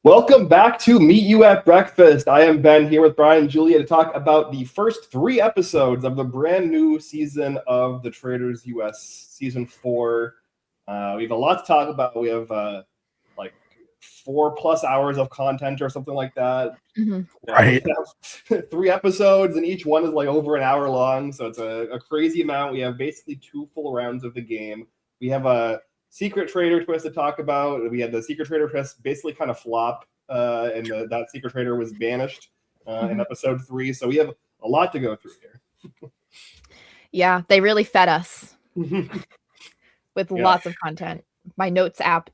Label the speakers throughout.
Speaker 1: Welcome back to Meet You at Breakfast. I am Ben here with Brian and Julia to talk about the first 3 episodes of the brand new season of the Traitors US, season 4. We have a lot to talk about. We have like 4+ hours of content or something like that.
Speaker 2: Right.
Speaker 1: We have 3 episodes, and each one is like over an hour long, so it's a crazy amount. We have basically 2 full rounds of the game. We have a secret traitor twist to talk about. We had the secret traitor twist basically kind of flop, and that secret traitor was banished in episode 3. So we have a lot to go through here.
Speaker 3: Yeah, they really fed us with lots of content. My notes app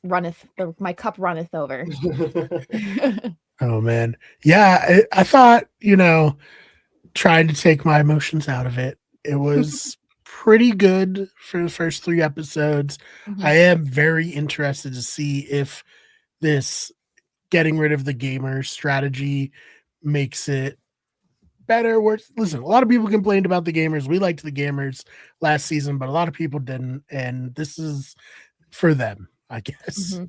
Speaker 3: my cup runneth over.
Speaker 2: Oh man. Yeah, I thought, trying to take my emotions out of it. It was pretty good for the first 3 episodes. I am very interested to see if this getting rid of the gamer strategy makes it better, worse. Listen, a lot of people complained about the gamers. We liked the gamers last season, but a lot of people didn't, and this is for them, I guess.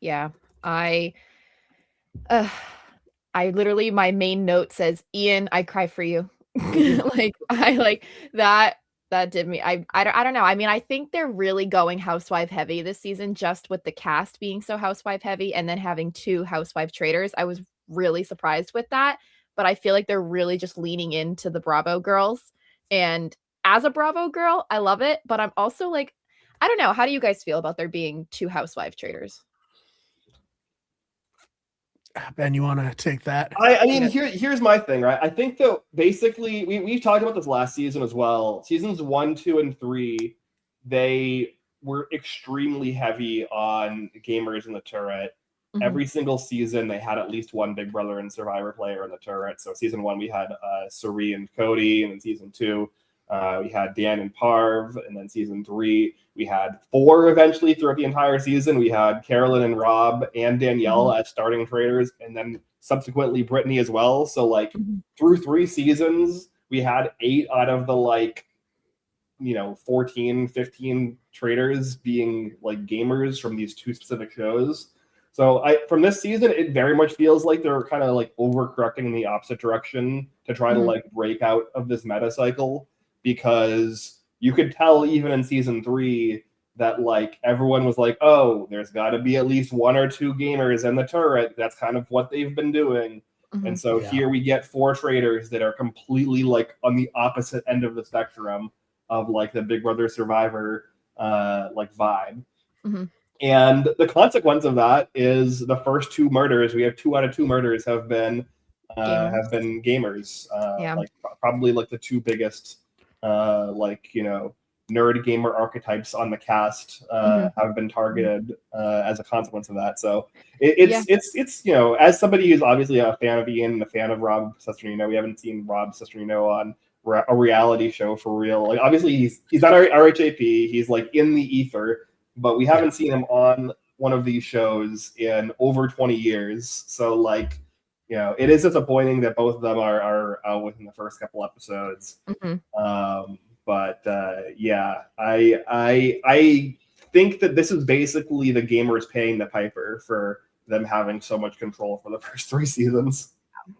Speaker 3: Yeah, I literally, my main note says, Ian, I cry for you. That did me. I don't know. I mean, I think they're really going housewife heavy this season, just with the cast being so housewife heavy and then having 2 housewife traitors. I was really surprised with that, but I feel like they're really just leaning into the Bravo girls. And as a Bravo girl, I love it, but I'm also like, I don't know. How do you guys feel about there being 2 housewife traitors?
Speaker 2: Ben, you want to take that?
Speaker 1: I mean, here's my thing, right? I think that basically we talked about this last season as well. Seasons 1, 2, and 3, they were extremely heavy on gamers in the turret. Every single season, they had at least one Big Brother and Survivor player in the turret. So season 1, we had Suri and Cody, and then season 2, we had Dan and Parv, and then season 3, we had 4 eventually throughout the entire season. We had Carolyn and Rob and Danielle as starting traitors, and then subsequently Brittany as well. So through 3 seasons, we had 8 out of the 14, 15 traitors being gamers from these 2 specific shows. So from this season, it very much feels like they're kind of overcorrecting in the opposite direction to try to break out of this meta cycle, because you could tell even in season 3 that everyone was like, oh, there's got to be at least 1 or 2 gamers in the turret. That's kind of what they've been doing. And so here we get 4 traitors that are completely on the opposite end of the spectrum of the Big Brother Survivor vibe. And the consequence of that is the first 2 murders. We have 2 out of 2 murders have been gamers. Probably the 2 biggest nerd gamer archetypes on the cast have been targeted as a consequence of that. So it's as somebody who's obviously a fan of Ian and a fan of Rob Cesternino, we haven't seen Rob Cesternino on a reality show for real. Obviously he's on RHAP, he's in the ether, but we haven't seen him on one of these shows in over 20 years. So it is disappointing that both of them are out within the first couple episodes. But I think that this is basically the gamers paying the piper for them having so much control for the first 3 seasons.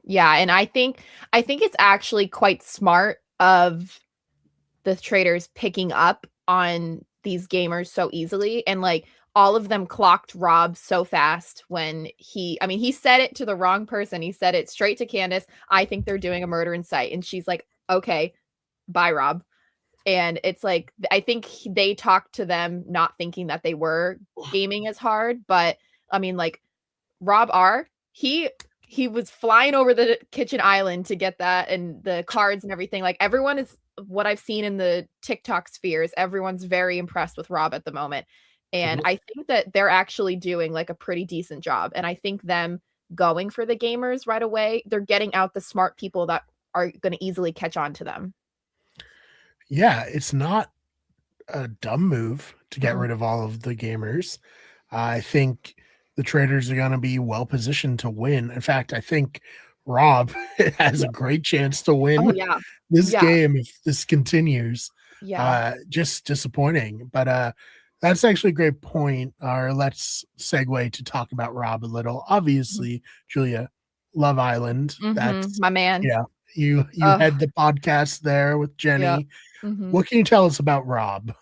Speaker 3: Yeah, and I think it's actually quite smart of the traitors picking up on these gamers so easily, and all of them clocked Rob so fast when he said it to the wrong person. He said it straight to Candace, I think they're doing a murder in sight, and she's like, okay, bye Rob. And it's I think they talked to them not thinking that they were gaming as hard, but Rob R, he was flying over the kitchen island to get that and the cards and everything. Everyone is, what I've seen in the TikTok spheres, everyone's very impressed with Rob at the moment. And I think that they're actually doing a pretty decent job. And I think them going for the gamers right away, they're getting out the smart people that are going to easily catch on to them.
Speaker 2: Yeah, it's not a dumb move to get rid of all of the gamers. I think the traitors are going to be well positioned to win. In fact, I think Rob has a great chance to win this game if this continues. Just disappointing. But That's actually a great point. Or let's segue to talk about Rob a little. Obviously, Julia, Love Island. That's
Speaker 3: My man.
Speaker 2: yeah. You had the podcast there with Jenny.
Speaker 3: Yep.
Speaker 2: What can you tell us about Rob?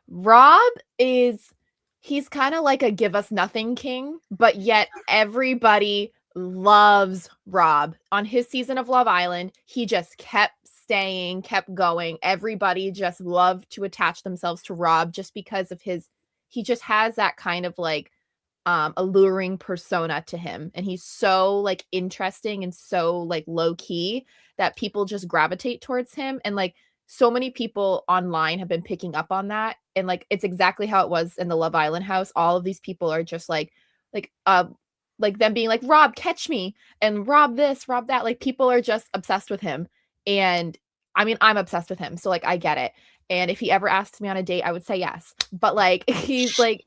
Speaker 3: Rob he's kind of like a give us nothing king, but yet everybody loves Rob. On his season of Love Island, he just kept staying, kept going. Everybody just loved to attach themselves to Rob just because of he just has that kind of like alluring persona to him, and he's so like interesting and so like low key that people just gravitate towards him. And like so many people online have been picking up on that, and like it's exactly how it was in the Love Island house. All of these people are just like them being like, Rob, catch me, and Rob this, Rob that. Like people are just obsessed with him, and I mean I'm obsessed with him, so like I get it. And if he ever asked me on a date, I would say yes. But like he's like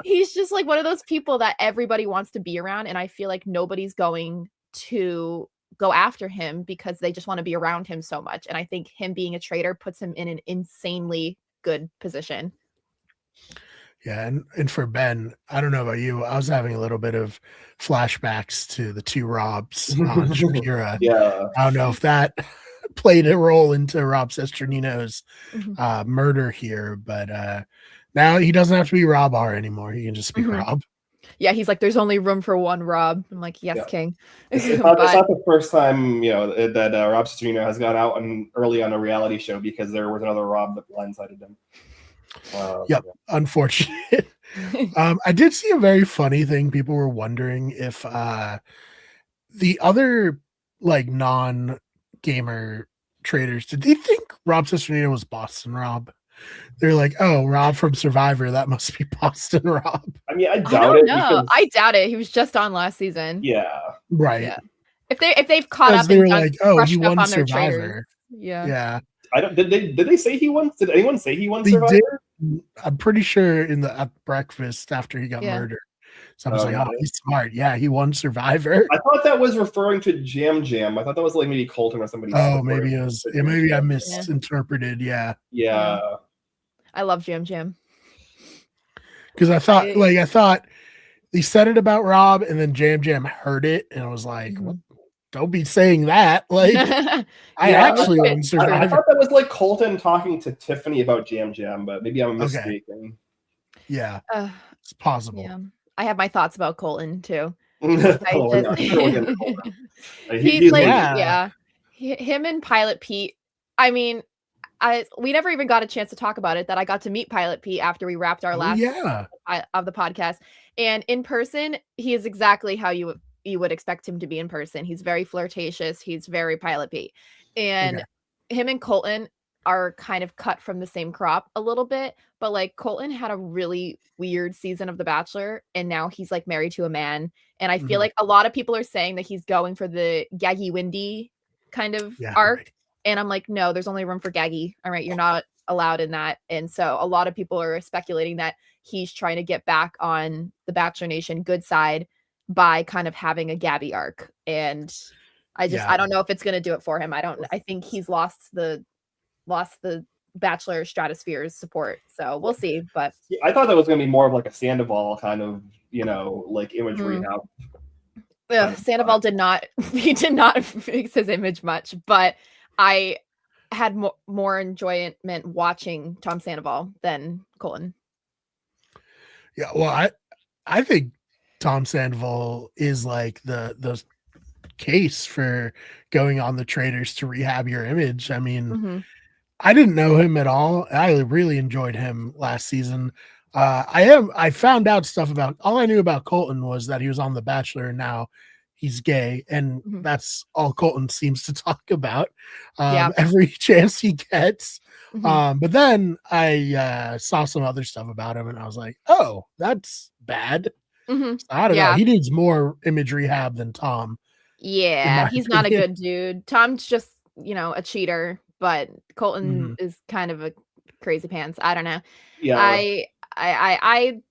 Speaker 3: he's just like one of those people that everybody wants to be around, and I feel like nobody's going to go after him because they just want to be around him so much. And I think him being a traitor puts him in an insanely good position.
Speaker 2: Yeah, and for Ben, I don't know about you, I was having a little bit of flashbacks to the two Robs on Shakira.
Speaker 1: Yeah.
Speaker 2: I don't know if that played a role into Rob Sesternino's murder here, but now he doesn't have to be Rob R anymore. He can just be Rob.
Speaker 3: Yeah, he's like, there's only room for one Rob. I'm like, yes, King.
Speaker 1: It's not the first time, that Rob Cesternino has got out early on a reality show because there was another Rob that blindsided him.
Speaker 2: Unfortunate. I did see a very funny thing. People were wondering if the other like non-gamer traders, did they think Rob Cesternino was Boston Rob? They're like, oh, Rob from Survivor, that must be Boston Rob.
Speaker 1: I mean, I doubt it.
Speaker 3: Because... I doubt it. He was just on last season.
Speaker 1: Yeah.
Speaker 2: Right.
Speaker 3: Yeah. If they've caught up and like, oh, he won Survivor.
Speaker 2: Yeah.
Speaker 1: I don't. Did they say he won? Did anyone say he won
Speaker 2: they
Speaker 1: Survivor?
Speaker 2: Did. I'm pretty sure at breakfast after he got murdered. So I was like, oh, he's smart. Yeah, he won Survivor.
Speaker 1: I thought that was referring to Jam Jam. I thought that was like maybe Colton or somebody.
Speaker 2: Oh, maybe it was. Yeah, maybe I misinterpreted. Yeah.
Speaker 3: I love Jam Jam.
Speaker 2: Because I thought they said it about Rob, and then Jam Jam heard it, and I was like, what? Don't be saying that. Like, I actually won Survivor.
Speaker 1: I thought that was like Colton talking to Tiffany about Jam Jam, but maybe I'm mistaken.
Speaker 2: Yeah, it's possible.
Speaker 3: Yeah. I have my thoughts about Colton too.
Speaker 1: He's
Speaker 3: like, him and Pilot Pete. I mean, we never even got a chance to talk about it. That I got to meet Pilot Pete after we wrapped our last of the podcast, and in person, he is exactly how you would expect him to be in person. He's very flirtatious. He's very Pilot Pete, and him and Colton are kind of cut from the same crop a little bit, but like Colton had a really weird season of The Bachelor, and now he's like married to a man, and I feel like a lot of people are saying that he's going for the Gaggy Windy kind of arc, and I'm like, no, there's only room for Gaggy. All right, you're not allowed in that. And so a lot of people are speculating that he's trying to get back on the Bachelor Nation good side by kind of having a Gabby arc, and I don't know if it's going to do it for him. I think he's lost the Bachelor stratosphere's support, so we'll see. But
Speaker 1: I thought that was going to be more of like a Sandoval kind of like image rehab.
Speaker 3: Sandoval did not fix his image much, but I had more enjoyment watching Tom Sandoval than Colton.
Speaker 2: Yeah, well, I think Tom Sandoval is like the case for going on the Traitors to rehab your image. I mean, I didn't know him at all. I really enjoyed him last season. I found out stuff about, all I knew about Colton was that he was on The Bachelor, and now he's gay, and that's all Colton seems to talk about every chance he gets. But then I saw some other stuff about him, and I was like, oh, that's bad. So I don't know. He needs more image rehab than Tom.
Speaker 3: Yeah, he's not a good dude. Tom's just, a cheater, but Colton is kind of a crazy pants. I don't know.
Speaker 1: Yeah.
Speaker 3: I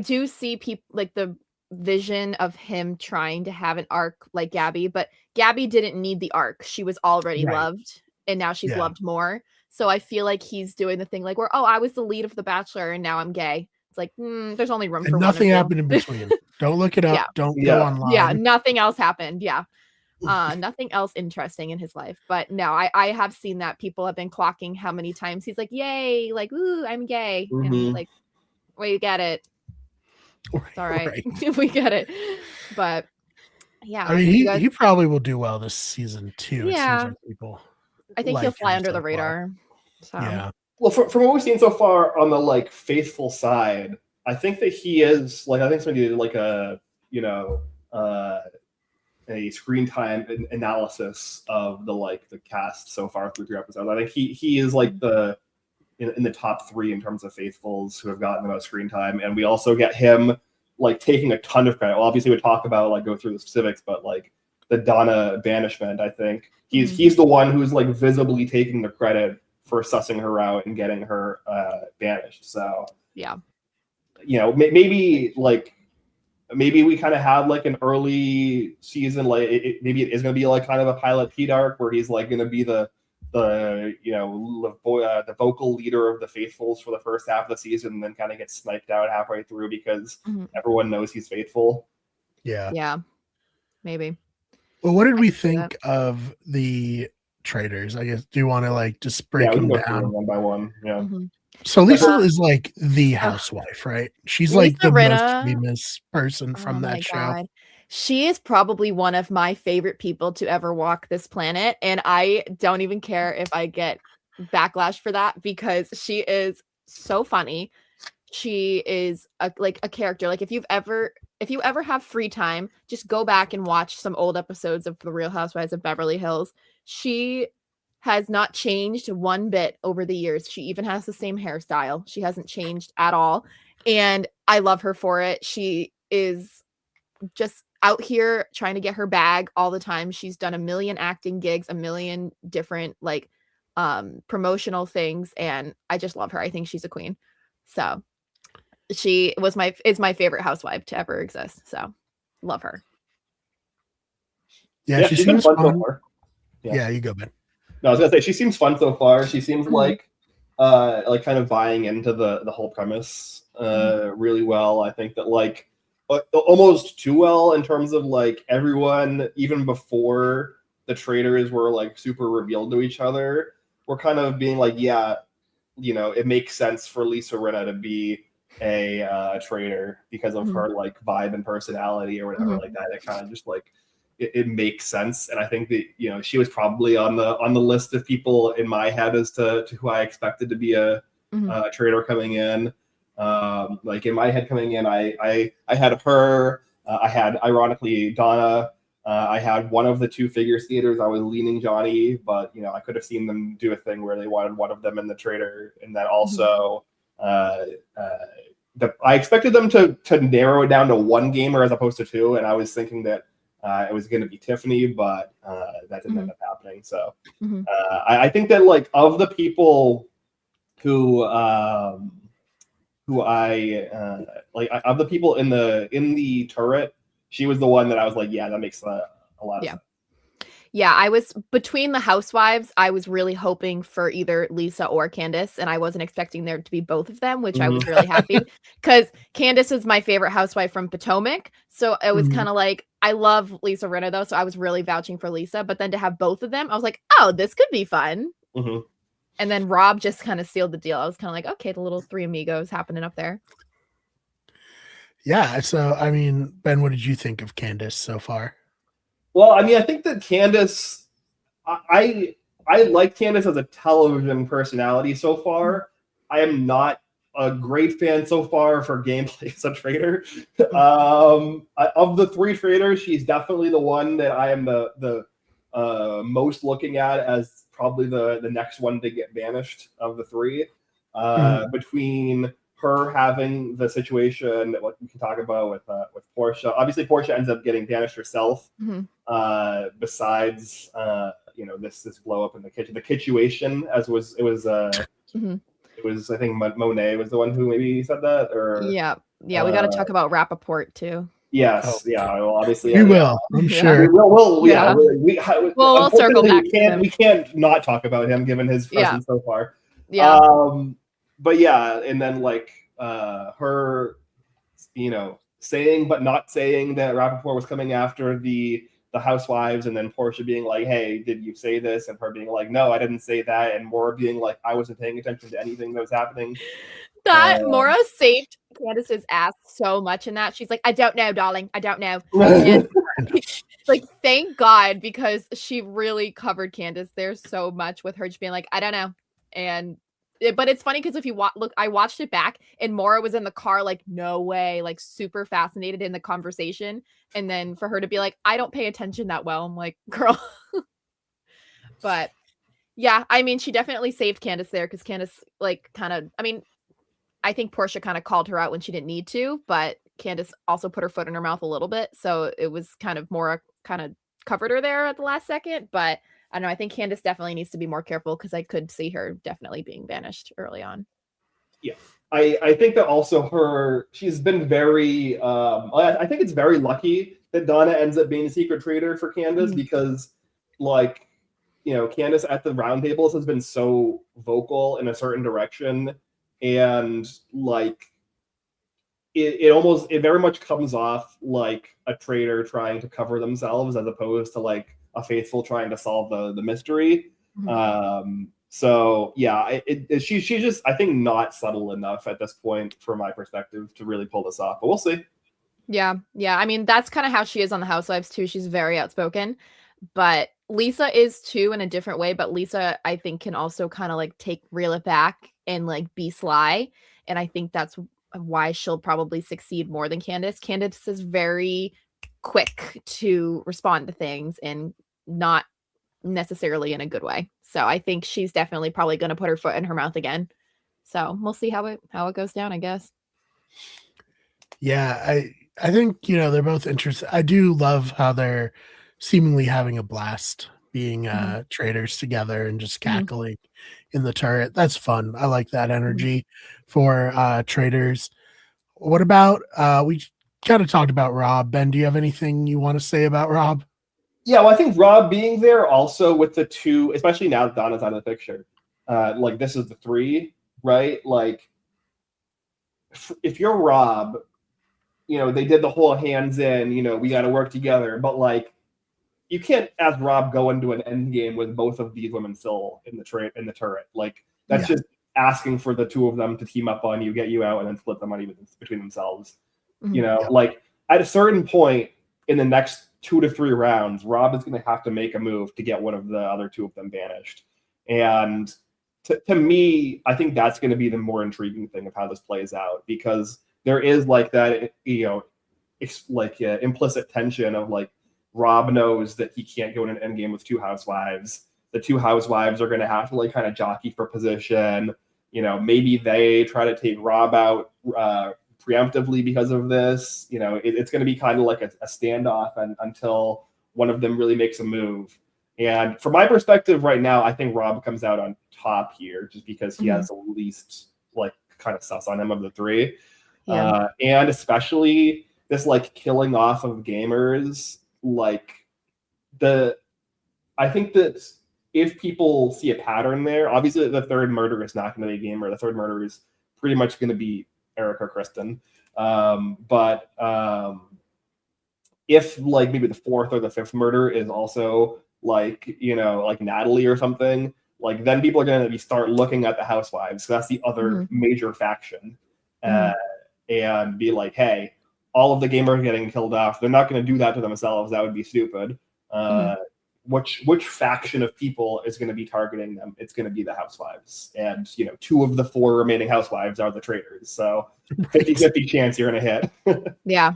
Speaker 3: do see people like the vision of him trying to have an arc like Gabby, but Gabby didn't need the arc. She was already loved, and now she's loved more. So I feel like he's doing the thing like where, oh, I was the lead of The Bachelor and now I'm gay. It's like, there's only room
Speaker 2: And
Speaker 3: for
Speaker 2: nothing
Speaker 3: one or
Speaker 2: happened in between. Don't look it up.
Speaker 3: Yeah.
Speaker 2: Don't go online.
Speaker 3: Yeah, nothing else happened. Yeah. Nothing else interesting in his life. But no, I have seen that people have been clocking how many times he's like, yay, like, ooh, I'm gay. And it's like, we get it. It's all right. We get it. But yeah.
Speaker 2: I mean, he probably will do well this season too.
Speaker 3: Yeah.
Speaker 2: It seems like people.
Speaker 3: I think he'll fly under the radar. So.
Speaker 2: Yeah.
Speaker 1: Well, from what we've seen so far on the like faithful side, I think that he is like, I think somebody did like a, you know, a screen time analysis of the cast so far through 3 episodes. I think he is like in the top 3 in terms of faithfuls who have gotten the most screen time, and we also get him like taking a ton of credit. Well, obviously we talk about like go through the specifics, but like the Donna banishment, I think he's the one who's like visibly taking the credit for sussing her out and getting her banished. So
Speaker 3: yeah,
Speaker 1: you know, maybe we kind of have like an early season, like maybe it is going to be like kind of a pilot Pete arc where he's like going to be the you know the vocal leader of the faithfuls for the first half of the season, and then kind of gets sniped out halfway through because everyone knows he's faithful.
Speaker 3: Yeah, maybe.
Speaker 2: Well, what did we think of the Traitors? I guess, do you want to like just break them down
Speaker 1: one by one? Yeah.
Speaker 2: So Lisa is like the housewife, right? She's
Speaker 3: Lisa
Speaker 2: like the
Speaker 3: Rinna,
Speaker 2: most famous person from that show.
Speaker 3: God. She is probably one of my favorite people to ever walk this planet. And I don't even care if I get backlash for that because she is so funny. She is like a character. Like if you ever have free time, just go back and watch some old episodes of The Real Housewives of Beverly Hills. She has not changed one bit over the years. She even has the same hairstyle. She hasn't changed at all. And I love her for it. She is just out here trying to get her bag all the time. She's done a million acting gigs, a million different like promotional things. And I just love her. I think she's a queen. So she is my favorite housewife to ever exist. So love her.
Speaker 2: Yeah, she seems fun so far. Yeah, you go, man.
Speaker 1: No, I was gonna say she seems fun so far. She seems like kind of buying into the whole premise really well. I think that like almost too well in terms of like everyone, even before the Traitors were like super revealed to each other, were kind of being like, yeah, you know, it makes sense for Lisa Rinna to be a traitor because of her like vibe and personality or whatever like that. It kind of just like it makes sense, and I think that, you know, she was probably on the list of people in my head as to who I expected to be a traitor coming in. Like in my head coming in, I had her. I had ironically Donna. I had one of the 2 figure skaters. I was leaning Johnny, but you know, I could have seen them do a thing where they wanted one of them in the traitor, and that also. I expected them to narrow it down to 1 gamer as opposed to 2, and I was thinking that it was going to be Tiffany, but that didn't end up happening. So I think that like of the people who I like of the people in the turret, she was the one that I was like, yeah, that makes a lot of sense.
Speaker 3: Yeah, I was between the housewives. I was really hoping for either Lisa or Candace, and I wasn't expecting there to be both of them, which I was really happy because Candace is my favorite housewife from Potomac. So it was kind of like, I love Lisa Rinna though, so I was really vouching for Lisa. But then to have both of them, I was like, oh, this could be fun. And then Rob just kind of sealed the deal. I was kind of like, okay, the little 3 amigos happening up there.
Speaker 2: Yeah. So I mean, Ben, what did you think of Candace so far?
Speaker 1: Well, I mean, I think that Candace, I like Candace as a television personality so far. I am not a great fan so far for gameplay as a traitor. Of the 3 traitors, she's definitely the one that I am the most looking at as probably the next one to get banished of the 3. Between her having the situation that we can talk about with Portia. Obviously, Portia ends up getting banished herself. Besides, you know, this blow up in the kitchen, the situation it was I think Monet was the one who maybe said that, or
Speaker 3: yeah, we got to talk about Rappaport too.
Speaker 1: Yes,
Speaker 2: Oh,
Speaker 1: yeah. Well, obviously,
Speaker 2: we
Speaker 1: yeah.
Speaker 2: will, I'm
Speaker 3: Yeah.
Speaker 2: sure.
Speaker 3: Yeah. We'll circle
Speaker 1: unfortunately,
Speaker 3: back
Speaker 1: we
Speaker 3: to
Speaker 1: can't
Speaker 3: him.
Speaker 1: we can't not talk about him given his
Speaker 3: Yeah.
Speaker 1: presence so far.
Speaker 3: Yeah.
Speaker 1: But yeah, and then like her, saying but not saying that Rappaport was coming after the housewives, and then Portia being like, "Hey, did you say this?" and her being like, "No, I didn't say that," and Maura being like, "I wasn't paying attention to anything that was happening."
Speaker 3: That Maura saved Candace's ass so much in that. She's like, I don't know, darling. I don't know. And like, thank God, because she really covered Candace there so much with her just being like, I don't know. And but it's funny because if you look, I watched it back and Maura was in the car, like, no way, like super fascinated in the conversation. And then for her to be like, I don't pay attention that well. I'm like, girl. But yeah, I mean, she definitely saved Candace there because Candace, like, kind of, I mean, I think Portia kind of called her out when she didn't need to, but Candace also put her foot in her mouth a little bit. So it was kind of more kind of covered her there at the last second. But I don't know. I think Candace definitely needs to be more careful because I could see her definitely being banished early on.
Speaker 1: Yeah. I think that also she's been very I think it's very lucky that Donna ends up being a secret traitor for Candace because like Candace at the roundtables has been so vocal in a certain direction, and like it very much comes off like a traitor trying to cover themselves as opposed to like a faithful trying to solve the mystery. So yeah, she's just, I think, not subtle enough at this point from my perspective to really pull this off, but we'll see.
Speaker 3: Yeah. I mean, that's kind of how she is on the Housewives too. She's very outspoken, but Lisa is too in a different way. But Lisa, I think, can also kind of like reel it back and like be sly. And I think that's why she'll probably succeed more than Candace. Candace is very quick to respond to things and not necessarily in a good way. So I think she's definitely probably going to put her foot in her mouth again. So we'll see how it goes down, I guess.
Speaker 2: Yeah, I think they're both interesting. I do love how they're seemingly having a blast being traitors together and just cackling in the turret. That's fun. I like that energy for traitors. What about we kind of talked about Rob. Ben, do you have anything you want to say about Rob?
Speaker 1: Yeah, well, I think Rob being there also with the two, especially now that Donna's out of the picture, like this is the three, right? Like if you're Rob, they did the whole hands in, we got to work together, but like you can't, as Rob, go into an end game with both of these women still in the turret. Like that's just asking for the two of them to team up on you, get you out, and then split the money between themselves. Like at a certain point in the next 2 to 3 rounds, Rob is going to have to make a move to get one of the other two of them banished. And to me, I think that's going to be the more intriguing thing of how this plays out, because there is like that, implicit tension of like Rob knows that he can't go in an endgame with two housewives. The two housewives are going to have to like kind of jockey for position. Maybe they try to take Rob out preemptively because of this. It's going to be kind of like a standoff until one of them really makes a move. And from my perspective right now, I think Rob comes out on top here just because he has the least like kind of sus on him of the three. And especially this like killing off of gamers, like I think that if people see a pattern there, obviously the third murder is not going to be a gamer. The third murder is pretty much going to be Eric or Kristen. But if like maybe the fourth or the fifth murder is also like like Natalie or something, like then people are going to start looking at the housewives. So that's the other major faction, and be like, hey, all of the gamers getting killed off. They're not going to do that to themselves. That would be stupid. Which faction of people is going to be targeting them? It's going to be the housewives, and 2 of the 4 remaining housewives are the traitors. So 50-50 chance you're going to hit.
Speaker 3: Yeah.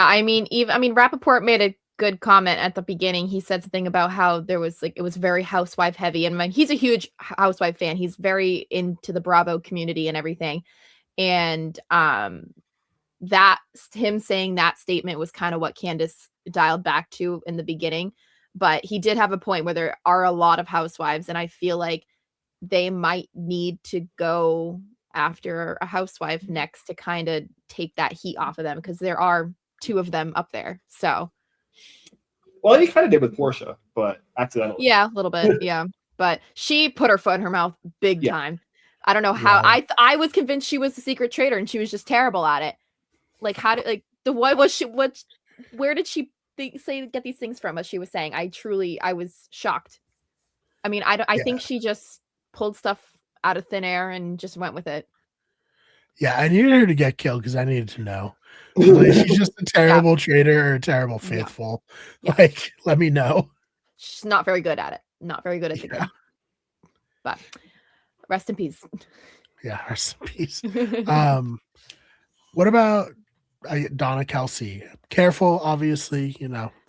Speaker 3: I mean, Rappaport made a good comment at the beginning. He said something about how there was like, it was very housewife heavy, and he's a huge housewife fan. He's very into the Bravo community and everything. And that him saying that statement was kind of what Candace dialed back to in the beginning. But he did have a point where there are a lot of housewives, and I feel like they might need to go after a housewife next to kind of take that heat off of them, because there are two of them up there. So,
Speaker 1: well, he kind of did with Portia, but accidentally.
Speaker 3: Yeah, a little bit. Yeah. But she put her foot in her mouth big time. I don't know how. I was convinced she was the secret traitor and she was just terrible at it. Like, how did, like, what was she, where did she get these things from, as she was saying? I was shocked. I mean, I think she just pulled stuff out of thin air and just went with it.
Speaker 2: Yeah, I needed her to get killed because I needed to know. Like, she's just a terrible traitor or a terrible faithful.
Speaker 3: Yeah.
Speaker 2: Like, let me know.
Speaker 3: She's not very good at it. Not very good at the game. But rest in peace.
Speaker 2: Yeah, rest in peace. What about Donna Kelsey? Careful, obviously.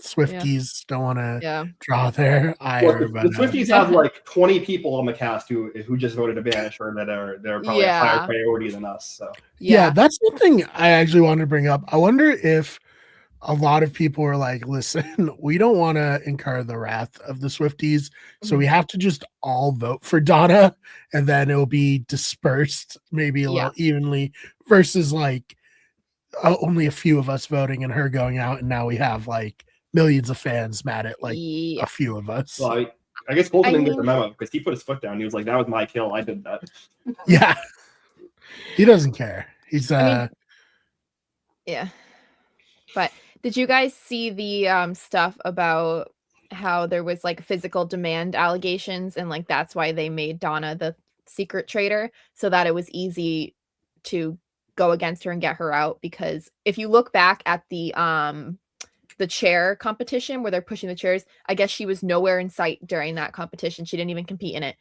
Speaker 2: Swifties don't want to draw their ire.
Speaker 1: Well, the Swifties have like 20 people on the cast who just voted to banish her that they're probably a higher priority than us. So
Speaker 2: yeah, that's something I actually wanted to bring up. I wonder if a lot of people are like, listen, we don't want to incur the wrath of the Swifties, so we have to just all vote for Donna, and then it'll be dispersed maybe a little evenly versus like only a few of us voting and her going out, and now we have like millions of fans mad at like a few of us.
Speaker 1: Well, I guess Colton didn't get the memo because he put his foot down. He was like, that was my kill. I did that.
Speaker 2: Yeah. He doesn't care. He's
Speaker 3: yeah. But did you guys see the stuff about how there was like physical demand allegations, and like that's why they made Donna the secret traitor, so that it was easy to go against her and get her out? Because if you look back at the chair competition where they're pushing the chairs, I guess she was nowhere in sight during that competition. She didn't even compete in it.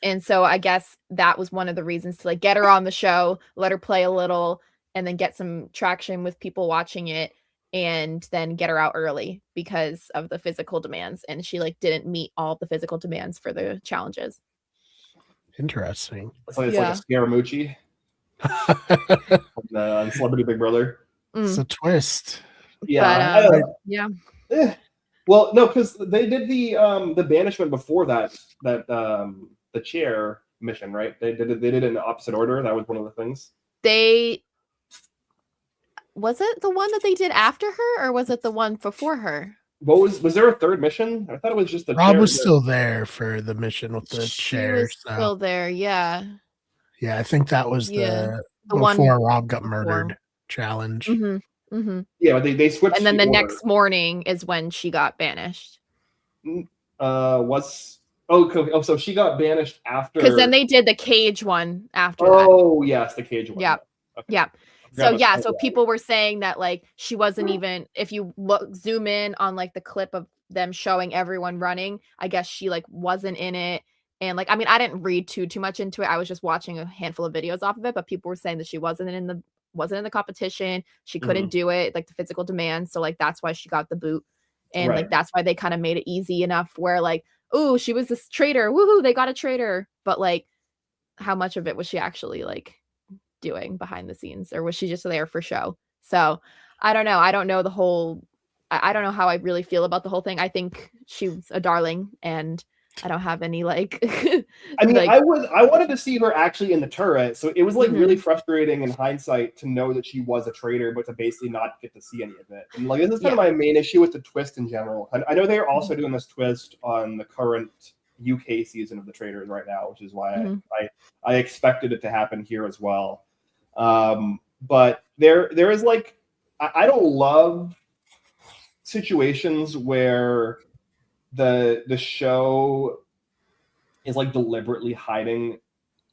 Speaker 3: And so I guess that was one of the reasons to like get her on the show, let her play a little, and then get some traction with people watching it, and then get her out early because of the physical demands. And she like didn't meet all the physical demands for the challenges.
Speaker 2: Interesting.
Speaker 1: It's like a Scaramucci on Celebrity Big Brother.
Speaker 2: It's a twist.
Speaker 1: Yeah. Well, no, because they did the banishment before that the chair mission, right? They did it in opposite order. That was one of the things.
Speaker 3: Was it the one that they did after her, or was it the one before her?
Speaker 1: What was there a third mission? I thought it was just the
Speaker 2: Rob
Speaker 1: chair.
Speaker 2: was still there for the mission with the chair.
Speaker 3: Still there, yeah.
Speaker 2: Yeah, I think that was the one before Rob got murdered challenge.
Speaker 1: Yeah, but they switched.
Speaker 3: And then the next morning is when she got banished.
Speaker 1: So she got banished after.
Speaker 3: Because then they did the cage one after that.
Speaker 1: Oh yes, the cage one.
Speaker 3: Yeah. Okay. Yeah. So people were saying that like she wasn't even, if you zoom in on like the clip of them showing everyone running, I guess she like wasn't in it. And like, I mean, I didn't read too much into it. I was just watching a handful of videos off of it, but people were saying that she wasn't in the competition. She couldn't do it, like the physical demands. So like, that's why she got the boot. And like, that's why they kind of made it easy enough where like, oh, she was this traitor. Woohoo, they got a traitor. But like, how much of it was she actually like doing behind the scenes, or was she just there for show? So I don't know. I don't know I don't know how I really feel about the whole thing. I think she was a darling, and I don't have any like
Speaker 1: I mean, I wanted to see her actually in the turret, so it was like really frustrating in hindsight to know that she was a traitor, but to basically not get to see any of it. And like, this is kind of my main issue with the twist in general. I know they're also doing this twist on the current UK season of the Traitors right now, which is why I expected it to happen here as well. But there is like, I don't love situations where the show is like deliberately hiding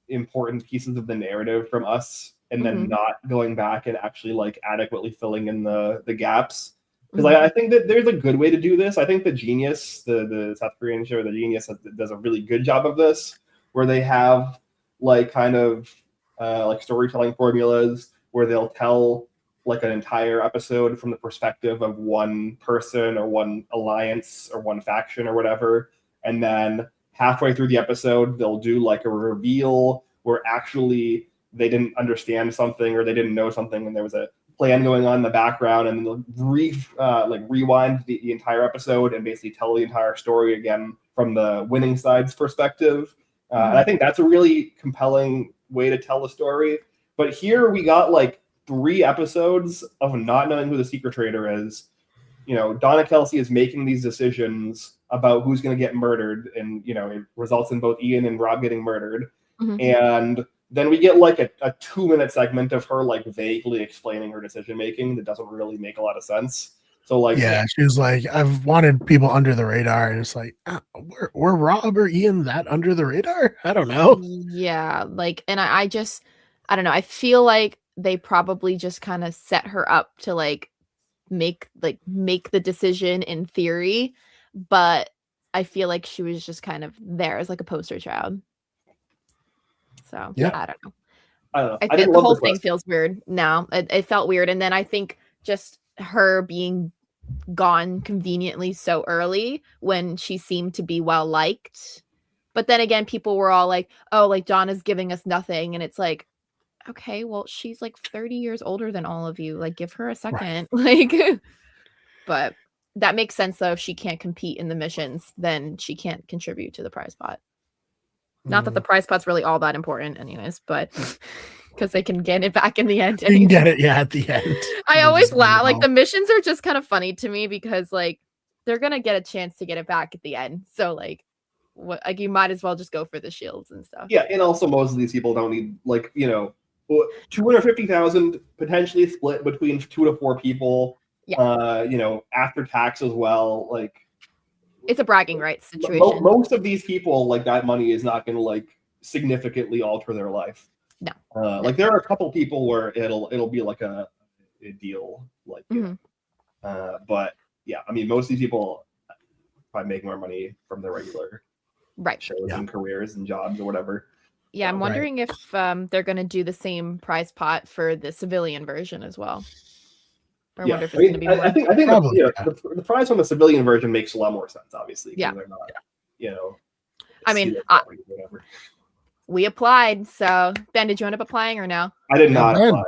Speaker 1: important pieces of the narrative from us and then not going back and actually like adequately filling in the gaps. Because I think that there's a good way to do this. I think the Genius, the South Korean show, the Genius does a really good job of this, where they have like kind of like storytelling formulas where they'll tell like an entire episode from the perspective of one person or one alliance or one faction or whatever. And then halfway through the episode, they'll do like a reveal where actually they didn't understand something or they didn't know something and there was a plan going on in the background, and they'll rewind the entire episode and basically tell the entire story again from the winning side's perspective. And I think that's a really compelling way to tell the story. But here we got like 3 episodes of not knowing who the secret traitor is. You know, Donna Kelsey is making these decisions about who's going to get murdered, and you know, it results in both Ian and Rob getting murdered. And then we get like a 2-minute segment of her like vaguely explaining her decision making that doesn't really make a lot of sense. So like,
Speaker 2: yeah, she was like, I've wanted people under the radar, and it's like, were Rob or Ian that under the radar? I don't know.
Speaker 3: Yeah, like, and I don't know. I feel like they probably just kind of set her up to like make the decision in theory, but I feel like she was just kind of there as like a poster child. So
Speaker 2: yeah,
Speaker 3: I don't know.
Speaker 1: I didn't
Speaker 3: the
Speaker 1: love
Speaker 3: whole
Speaker 1: the
Speaker 3: thing
Speaker 1: twist.
Speaker 3: feels weird now. It felt weird, and then I think just her being gone conveniently so early when she seemed to be well liked. But then again, people were all like, "Oh, like Donna's giving us nothing," and it's like, okay, well, she's like 30 years older than all of you. Like, give her a second. Like, but that makes sense though. If she can't compete in the missions, then she can't contribute to the prize pot. Not that the prize pot's really all that important, anyways, but because they can get it back in the end.
Speaker 2: you can get it, at the end.
Speaker 3: I always laugh. Like the missions are just kind of funny to me because like they're gonna get a chance to get it back at the end. So like, what? Like you might as well just go for the shields and stuff.
Speaker 1: Yeah, and also most of these people don't need like 250,000 potentially split between 2 to 4 people.
Speaker 3: Yeah.
Speaker 1: After tax as well. Like
Speaker 3: it's a bragging rights situation.
Speaker 1: Most of these people, like that money is not going to like significantly alter their life.
Speaker 3: No.
Speaker 1: Like there are a couple people where it'll be like a deal, like. But yeah, I mean, most of these people probably make more money from their regular shows and careers and jobs or whatever.
Speaker 3: Yeah, I'm wondering if they're going to do the same prize pot for the civilian version as well. I wonder if it's going to be more.
Speaker 1: I think probably, the prize on the civilian version makes a lot more sense, obviously.
Speaker 3: Yeah.
Speaker 1: They're not,
Speaker 3: I mean, we applied. So, Ben, did you end up applying or no?
Speaker 1: I did not apply.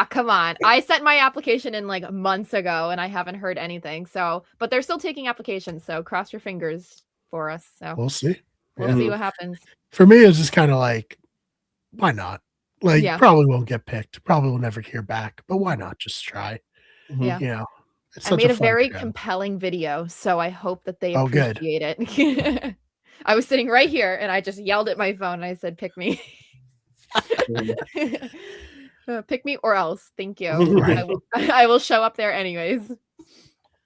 Speaker 3: Come on. I sent my application in like months ago and I haven't heard anything. So, but they're still taking applications. So cross your fingers for us. So
Speaker 2: we'll see.
Speaker 3: We'll see what happens.
Speaker 2: For me, it's just kind of like, why not? Like, probably won't get picked. Probably will never hear back. But why not just try?
Speaker 3: Yeah. I made a very compelling video, so I hope that they appreciate it. I was sitting right here and I just yelled at my phone and I said, "Pick me." Pick me or else. Thank you. I will show up there anyways.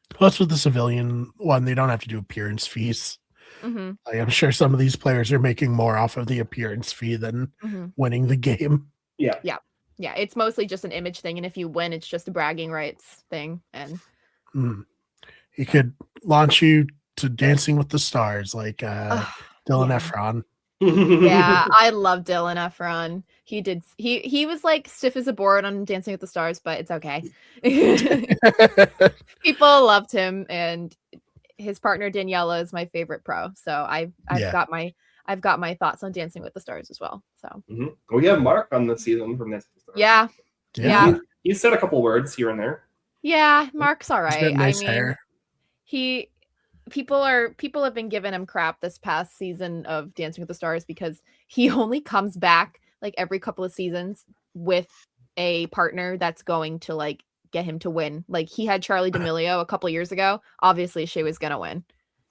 Speaker 2: Plus, with the civilian one, they don't have to do appearance fees. Like, I'm sure some of these players are making more off of the appearance fee than winning the game.
Speaker 1: Yeah.
Speaker 3: It's mostly just an image thing, and if you win, it's just a bragging rights thing. And
Speaker 2: he could launch you to Dancing with the Stars, like Dylan Efron.
Speaker 3: Yeah, I love Dylan Efron. He was like stiff as a board on Dancing with the Stars, but it's okay. People loved him, and his partner Daniela is my favorite pro. So I've got my thoughts on Dancing with the Stars as well. So
Speaker 1: we have Mark on the season from this.
Speaker 3: Yeah.
Speaker 1: He said a couple words here and there.
Speaker 3: Yeah, Mark's all right.
Speaker 2: Nice hair.
Speaker 3: People have been giving him crap this past season of Dancing with the Stars because he only comes back like every couple of seasons with a partner that's going to like get him to win. Like he had Charlie D'Amelio a couple years ago. Obviously, she was gonna win.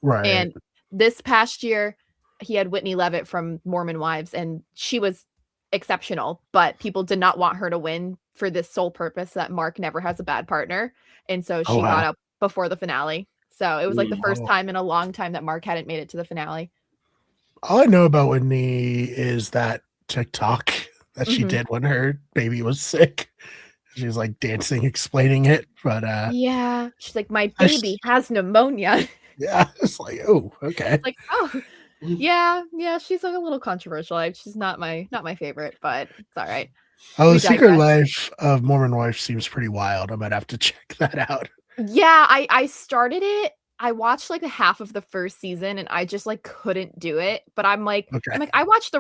Speaker 2: Right.
Speaker 3: And this past year, he had Whitney Levitt from Mormon Wives, and she was exceptional, but people did not want her to win for this sole purpose that Mark never has a bad partner. And so she got up before the finale. So it was like the first time in a long time that Mark hadn't made it to the finale.
Speaker 2: All I know about Whitney is that TikTok that she did when her baby was sick. She was like dancing, explaining it. But
Speaker 3: yeah, she's like, my baby has pneumonia.
Speaker 2: Yeah, it's like, oh, okay.
Speaker 3: It's like, oh, yeah, she's like a little controversial. Like, she's not my favorite, but it's all right.
Speaker 2: Oh, the Secret Life of Mormon Wife seems pretty wild. I might have to check that out.
Speaker 3: Yeah, I started it. I watched like a half of the first season and I just like couldn't do it. But I'm like, I watched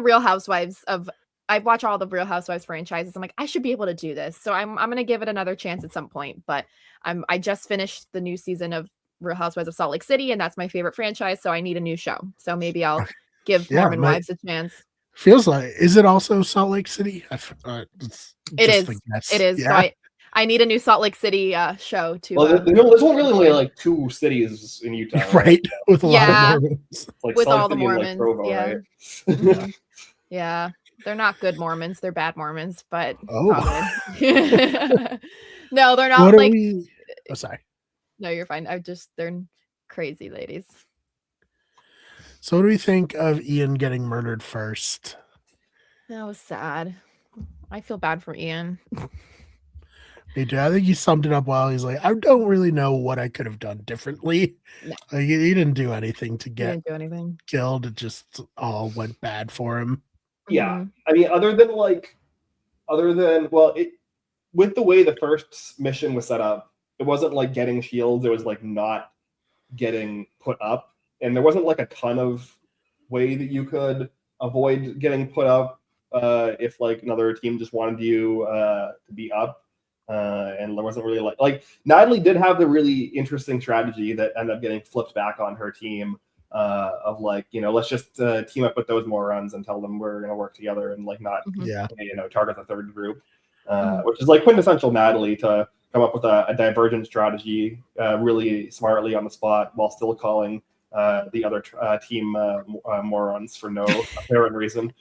Speaker 3: I watch all the Real Housewives franchises. I'm like, I should be able to do this. So I'm gonna give it another chance at some point. But I just finished the new season of Real Housewives of Salt Lake City, and that's my favorite franchise. So I need a new show. So maybe I'll give Mormon Wives a chance.
Speaker 2: Feels like, is it also Salt Lake City?
Speaker 3: It is. It is.
Speaker 2: Yeah.
Speaker 3: So I need a new Salt Lake City show to.
Speaker 1: Well, there's only really like 2 cities in Utah, right?
Speaker 2: Right. With a lot of
Speaker 3: Yeah.
Speaker 2: Mormons.
Speaker 1: It's like
Speaker 3: With
Speaker 1: Salt
Speaker 3: all the
Speaker 1: City and, like,
Speaker 3: Mormons,
Speaker 1: Provo,
Speaker 3: yeah.
Speaker 1: right?
Speaker 3: Mhm. Yeah, they're not good Mormons. They're bad Mormons, but it's all
Speaker 2: Oh.
Speaker 3: good. No, they're
Speaker 2: What
Speaker 3: not
Speaker 2: are
Speaker 3: like.
Speaker 2: we? Oh, sorry.
Speaker 3: No, you're fine. They're crazy ladies.
Speaker 2: So what do we think of Ian getting murdered first?
Speaker 3: That was sad. I feel bad for Ian.
Speaker 2: Me too. I think he summed it up well. He's like, I don't really know what I could have done differently.
Speaker 3: No.
Speaker 2: Like, he didn't do anything to
Speaker 3: He
Speaker 2: get
Speaker 3: didn't do anything.
Speaker 2: killed. It just all went bad for him.
Speaker 1: Yeah.
Speaker 3: Mhm.
Speaker 1: I mean, other than well, with the way the first mission was set up, it wasn't like getting shields, it was like not getting put up. And there wasn't like a ton of way that you could avoid getting put up if like another team just wanted you to be up. And there wasn't really like Natalie did have the really interesting strategy that ended up getting flipped back on her team of like, let's just team up with those morons and tell them we're going to work together and like not
Speaker 3: Mhm.
Speaker 2: Yeah.
Speaker 1: target the third group,
Speaker 3: Mhm.
Speaker 1: which is like quintessential Natalie to come up with a divergent strategy really smartly on the spot while still calling the other team morons for no apparent reason.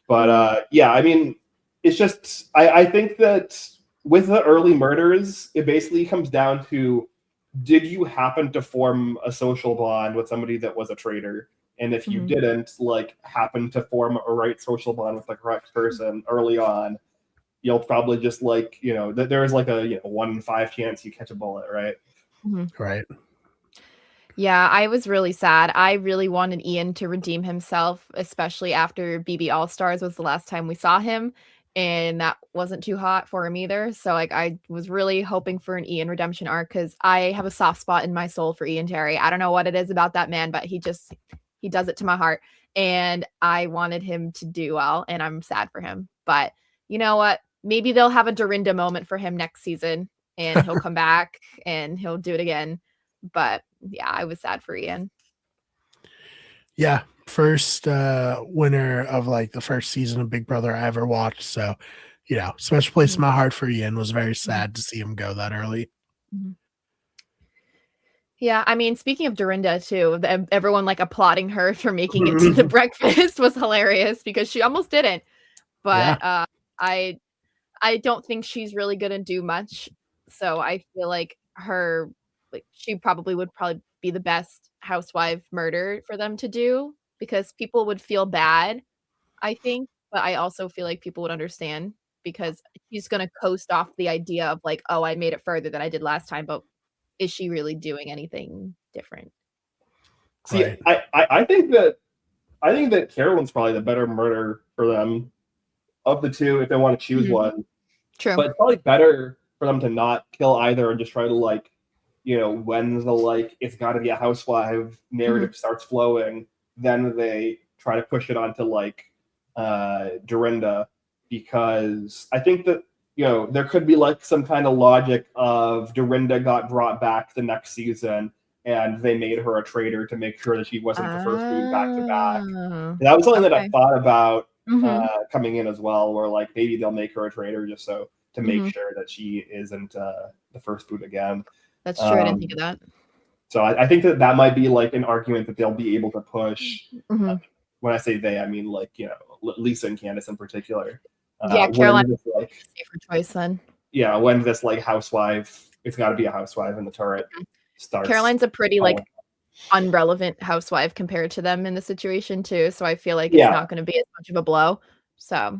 Speaker 1: But yeah, I mean, it's just I think that with the early murders, it basically comes down to, did you happen to form a social bond with somebody that was a traitor? And if you
Speaker 3: Mhm.
Speaker 1: didn't like happen to form a right social bond with the correct person early on, you'll probably just like, there's like a 1 in 5 chance you catch a bullet, right?
Speaker 3: Mhm.
Speaker 2: Right.
Speaker 3: Yeah, I was really sad. I really wanted Ian to redeem himself, especially after BB All Stars was the last time we saw him, and that wasn't too hot for him either. So like I was really hoping for an Ian redemption arc because I have a soft spot in my soul for Ian Terry. I don't know what it is about that man, but he does it to my heart. And I wanted him to do well, and I'm sad for him. But you know what? Maybe they'll have a Dorinda moment for him next season, and he'll come back and he'll do it again. But yeah, I was sad for Ian.
Speaker 2: Yeah. First winner of like the first season of Big Brother I ever watched. So, special place in my heart for Ian. Was very sad to see him go that early.
Speaker 3: Mhm. Yeah, I mean, speaking of Dorinda too, everyone like applauding her for making it to the breakfast was hilarious because she almost didn't. But I don't think she's really gonna do much. So I feel like she would probably be the best housewife murder for them to do because people would feel bad, I think, but I also feel like people would understand because she's gonna coast off the idea of like, oh, I made it further than I did last time, but is she really doing anything different?
Speaker 1: See,
Speaker 2: Right.
Speaker 1: I think that Carolyn's probably the better murder for them of the two if they want to choose
Speaker 3: Mhm.
Speaker 1: one.
Speaker 3: True.
Speaker 1: But it's probably better for them to not kill either and just try to like, when the like it's got to be a housewife narrative starts flowing, then they try to push it onto like Dorinda, because I think that there could be like some kind of logic of Dorinda got brought back the next season and they made her a traitor to make sure that she wasn't the first food back to back.
Speaker 3: Oh,
Speaker 1: And that was something that I
Speaker 3: okay.
Speaker 1: thought about
Speaker 3: Mhm.
Speaker 1: coming in as well, where like maybe they'll make her a traitor just so to make
Speaker 3: Mhm.
Speaker 1: sure that she isn't the first boot again.
Speaker 3: That's true. I didn't think of that.
Speaker 1: So I think that might be like an argument that they'll be able to push.
Speaker 3: Mhm.
Speaker 1: When I say they, I mean like Lisa and Candace in particular.
Speaker 3: Yeah, Caroline
Speaker 1: When this like
Speaker 3: safer choice then.
Speaker 1: when this like housewife, it's got to be a housewife in the turret starts.
Speaker 3: Caroline's a pretty like
Speaker 1: calling.
Speaker 3: unrelevant housewife compared to them in the situation too, so I feel like it's not going to be as much of a blow. So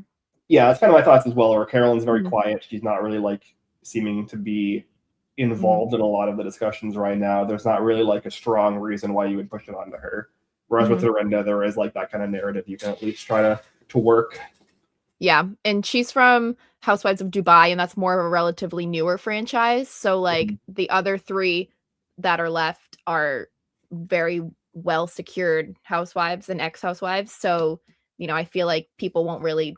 Speaker 1: yeah, that's kind of my thoughts as well. Where Carolyn's very
Speaker 3: Mhm.
Speaker 1: quiet; she's not really like seeming to be involved in a lot of the discussions right now. There's not really like a strong reason why you would push it onto her. Whereas with Dorinda, there is like that kind of narrative you can at least try to work.
Speaker 3: yeah, and she's from Housewives of Dubai, and that's more of a relatively newer franchise. So like the other 3 that are left are very well secured housewives and ex-housewives. So, I feel like people won't really